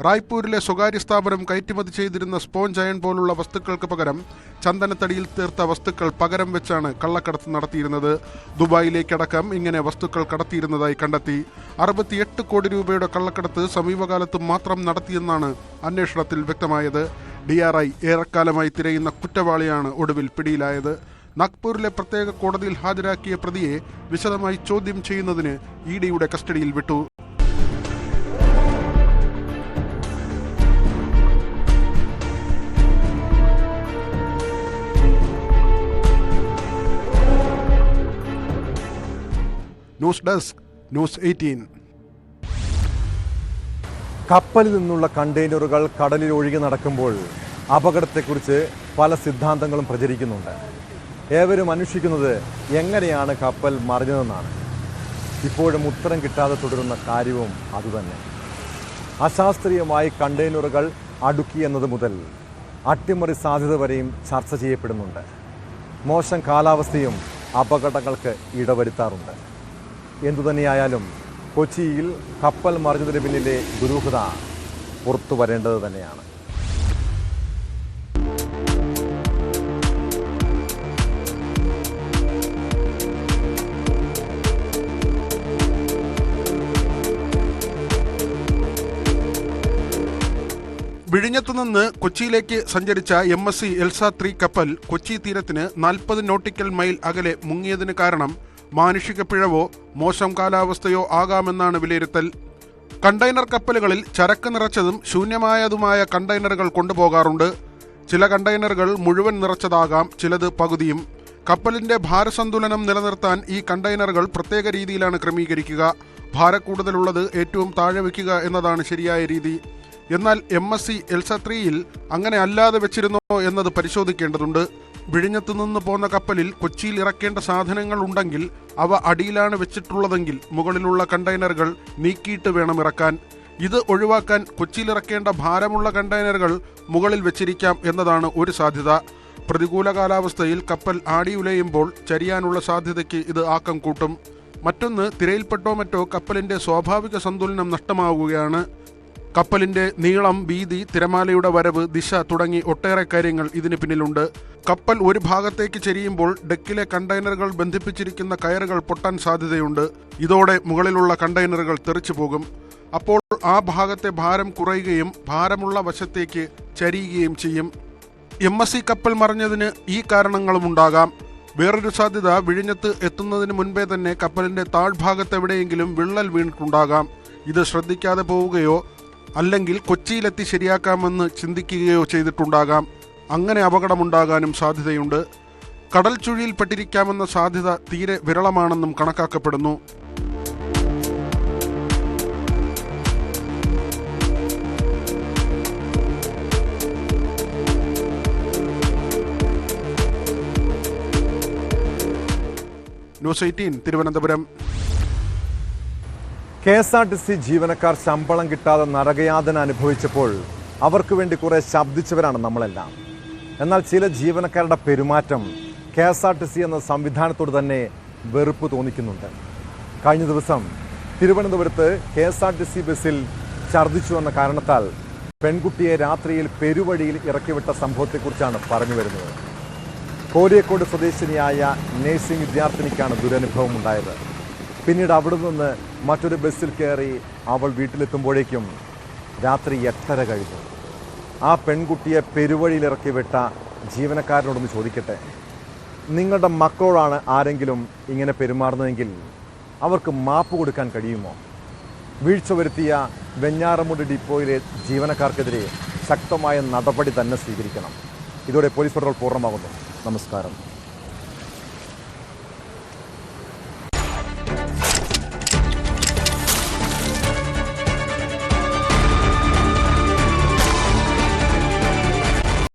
റായ്പൂരിലെ സ്വകാര്യ സ്ഥാപനം കയറ്റുമതി ചെയ്തിരുന്ന സ്പോഞ്ച് അയൺ പോലുള്ള വസ്തുക്കൾക്ക് പകരം ചന്ദനത്തടിയിൽ തീർത്ത വസ്തുക്കൾ പകരം വെച്ചാണ് കള്ളക്കടത്ത് നടത്തിയിരുന്നത്. ദുബായിലേക്കടക്കം ഇങ്ങനെ വസ്തുക്കൾ കടത്തിയിരുന്നതായി കണ്ടെത്തി. 68 കോടി രൂപയുടെ കള്ളക്കടത്ത് സമീപകാലത്ത് മാത്രം നടത്തിയെന്നാണ് അന്വേഷണത്തിൽ വ്യക്തമായത്. DRI ഏറെക്കാലമായി തിരയുന്ന കുറ്റവാളിയാണ് ഒടുവിൽ പിടിയിലായത്. നാഗ്പൂരിലെ പ്രത്യേക കോടതിയിൽ ഹാജരാക്കിയ പ്രതിയെ വിശദമായി ചോദ്യം ചെയ്യുന്നതിന് EDയുടെ കസ്റ്റഡിയിൽ വിട്ടു. News desk, news 18. കപ്പലിൽ നിന്നുള്ള കണ്ടെയ്നറുകൾ കടലിൽ ഒഴുകി നടക്കുമ്പോൾ അപകടത്തെക്കുറിച്ച് പല സിദ്ധാന്തങ്ങളും പ്രചരിക്കുന്നുണ്ട്. ഏവരും അന്വേഷിക്കുന്നത് എങ്ങനെയാണ് കപ്പൽ മറിഞ്ഞതെന്നാണ്. ഇപ്പോഴും ഉത്തരം കിട്ടാതെ തുടരുന്ന കാര്യവും അതുതന്നെ. അശാസ്ത്രീയമായി കണ്ടെയ്നറുകൾ അടുക്കി എന്നത് മുതൽ അട്ടിമറി സാധ്യത വരെയും ചർച്ച ചെയ്യപ്പെടുന്നുണ്ട്. മോശം കാലാവസ്ഥയും അപകടങ്ങൾക്ക് ഇടവരുത്താറുണ്ട്. എന്തുതന്നെയായാലും കൊച്ചിയിൽ കപ്പൽ മറിഞ്ഞതിന് പിന്നിലെ ദുരൂഹത പുറത്തു വരേണ്ടത് തന്നെയാണ്. വിഴിഞ്ഞത്തുനിന്ന് കൊച്ചിയിലേക്ക് സഞ്ചരിച്ച MSC എൽസ 3 കപ്പൽ കൊച്ചി തീരത്തിന് 40 നോട്ടിക്കൽ മൈൽ അകലെ മുങ്ങിയതിന് കാരണം മാനുഷിക പിഴവോ മോശം കാലാവസ്ഥയോ ആകാമെന്നാണ് വിലയിരുത്തൽ. കണ്ടെയ്നർ കപ്പലുകളിൽ ചരക്ക് നിറച്ചതും ശൂന്യമായതുമായ കണ്ടെയ്നറുകൾ കൊണ്ടുപോകാറുണ്ട്. ചില കണ്ടെയ്നറുകൾ മുഴുവൻ നിറച്ചതാകാം, ചിലത് പകുതിയും. കപ്പലിന്റെ ഭാരസന്തുലനം നിലനിർത്താൻ ഈ കണ്ടെയ്നറുകൾ പ്രത്യേക രീതിയിലാണ് ക്രമീകരിക്കുക. ഭാരക്കൂടുതലുള്ളത് ഏറ്റവും താഴെ വയ്ക്കുക എന്നതാണ് ശരിയായ രീതി. എന്നാൽ MSC എൽസ 3യിൽ അങ്ങനെ അല്ലാതെ വെച്ചിരുന്നോ എന്നത് പരിശോധിക്കേണ്ടതുണ്ട്. വിഴിഞ്ഞത്തു നിന്ന് പോന്ന കപ്പലിൽ കൊച്ചിയിൽ ഇറക്കേണ്ട സാധനങ്ങൾ ഉണ്ടെങ്കിൽ അവ അടിയിലാണ് വെച്ചിട്ടുള്ളതെങ്കിൽ മുകളിലുള്ള കണ്ടെയ്നറുകൾ നീക്കിയിട്ട് വേണം ഇറക്കാൻ. ഇത് ഒഴിവാക്കാൻ കൊച്ചിയിൽ ഇറക്കേണ്ട ഭാരമുള്ള കണ്ടെയ്നറുകൾ മുകളിൽ വെച്ചിരിക്കാം എന്നതാണ് ഒരു സാധ്യത. പ്രതികൂല കാലാവസ്ഥയിൽ കപ്പൽ ആടിയുലയുമ്പോൾ ചരിയാനുള്ള സാധ്യതയ്ക്ക് ഇത് ആക്കം കൂട്ടും. മറ്റൊന്ന്, തിരയിൽപ്പെട്ടോ മറ്റോ കപ്പലിന്റെ സ്വാഭാവിക സന്തുലനം നഷ്ടമാവുകയാണ്. കപ്പലിന്റെ നീളം, വീതി, തിരമാലയുടെ വരവ്, ദിശ തുടങ്ങി ഒട്ടേറെ കാര്യങ്ങൾ ഇതിന് പിന്നിലുണ്ട്. കപ്പൽ ഒരു ഭാഗത്തേക്ക് ചെരിയുമ്പോൾ ഡെക്കിലെ കണ്ടെയ്നറുകൾ ബന്ധിപ്പിച്ചിരിക്കുന്ന കയറുകൾ പൊട്ടാൻ സാധ്യതയുണ്ട്. ഇതോടെ മുകളിലുള്ള കണ്ടെയ്നറുകൾ തെറിച്ചു പോകും. അപ്പോൾ ആ ഭാഗത്തെ ഭാരം കുറയുകയും ഭാരമുള്ള വശത്തേക്ക് ചരിയുകയും ചെയ്യും. MSC കപ്പൽ മറിഞ്ഞതിന് ഈ കാരണങ്ങളും ഉണ്ടാകാം. വേറൊരു സാധ്യത, വിഴിഞ്ഞത്ത് എത്തുന്നതിന് മുൻപേ തന്നെ കപ്പലിന്റെ താഴ്ഭാഗത്ത് എവിടെയെങ്കിലും വിള്ളൽ വീണിട്ടുണ്ടാകാം. ഇത് ശ്രദ്ധിക്കാതെ പോവുകയോ അല്ലെങ്കിൽ കൊച്ചിയിലെത്തി ശരിയാക്കാമെന്ന് ചിന്തിക്കുകയോ ചെയ്തിട്ടുണ്ടാകാം. അങ്ങനെ അപകടമുണ്ടാകാനും സാധ്യതയുണ്ട്. കടൽ ചുഴിയിൽപ്പെട്ടിരിക്കാമെന്ന സാധ്യത തീരെ വിരളമാണെന്നും കണക്കാക്കപ്പെടുന്നു. ന്യൂസ് 18 തിരുവനന്തപുരം. KSRTC ജീവനക്കാർ ശമ്പളം കിട്ടാതെ നരകയാതന അനുഭവിച്ചപ്പോൾ അവർക്ക് വേണ്ടി കുറെ ശബ്ദിച്ചവരാണ് നമ്മളെല്ലാം. എന്നാൽ ചില ജീവനക്കാരുടെ പെരുമാറ്റം KSRTC എന്ന സംവിധാനത്തോട് തന്നെ വെറുപ്പ് തോന്നിക്കുന്നുണ്ട്. കഴിഞ്ഞ ദിവസം തിരുവനന്തപുരത്ത് KSRTC ബസ്സിൽ ഛർദ്ദിച്ചു എന്ന കാരണത്താൽ പെൺകുട്ടിയെ രാത്രിയിൽ പെരുവഴിയിൽ ഇറക്കിവിട്ട സംഭവത്തെക്കുറിച്ചാണ് പറഞ്ഞു വരുന്നത്. കോരിയക്കോട് സ്വദേശിനിയായ നഴ്സിംഗ് വിദ്യാർത്ഥിനിക്കാണ് ദുരനുഭവം ഉണ്ടായത്. പിന്നീട് അവിടെ നിന്ന് മറ്റൊരു ബസ്സിൽ കയറി അവൾ വീട്ടിലെത്തുമ്പോഴേക്കും രാത്രി 8:30 കഴിഞ്ഞു. ആ പെൺകുട്ടിയെ പെരുവഴിയിൽ ഇറക്കി വിട്ട ജീവനക്കാരനോടൊന്ന് ചോദിക്കട്ടെ, നിങ്ങളുടെ മക്കളോടാണ് ആരെങ്കിലും ഇങ്ങനെ പെരുമാറുന്നതെങ്കിൽ അവർക്ക് മാപ്പ് കൊടുക്കാൻ കഴിയുമോ? വീഴ്ച വരുത്തിയ വെഞ്ഞാറമൂട് ഡിപ്പോയിലെ ജീവനക്കാർക്കെതിരെ ശക്തമായ നടപടി തന്നെ സ്വീകരിക്കണം. ഇതോടെ പോലീസ് പെട്രോൾ പൂർണ്ണമാകുന്നു. നമസ്കാരം.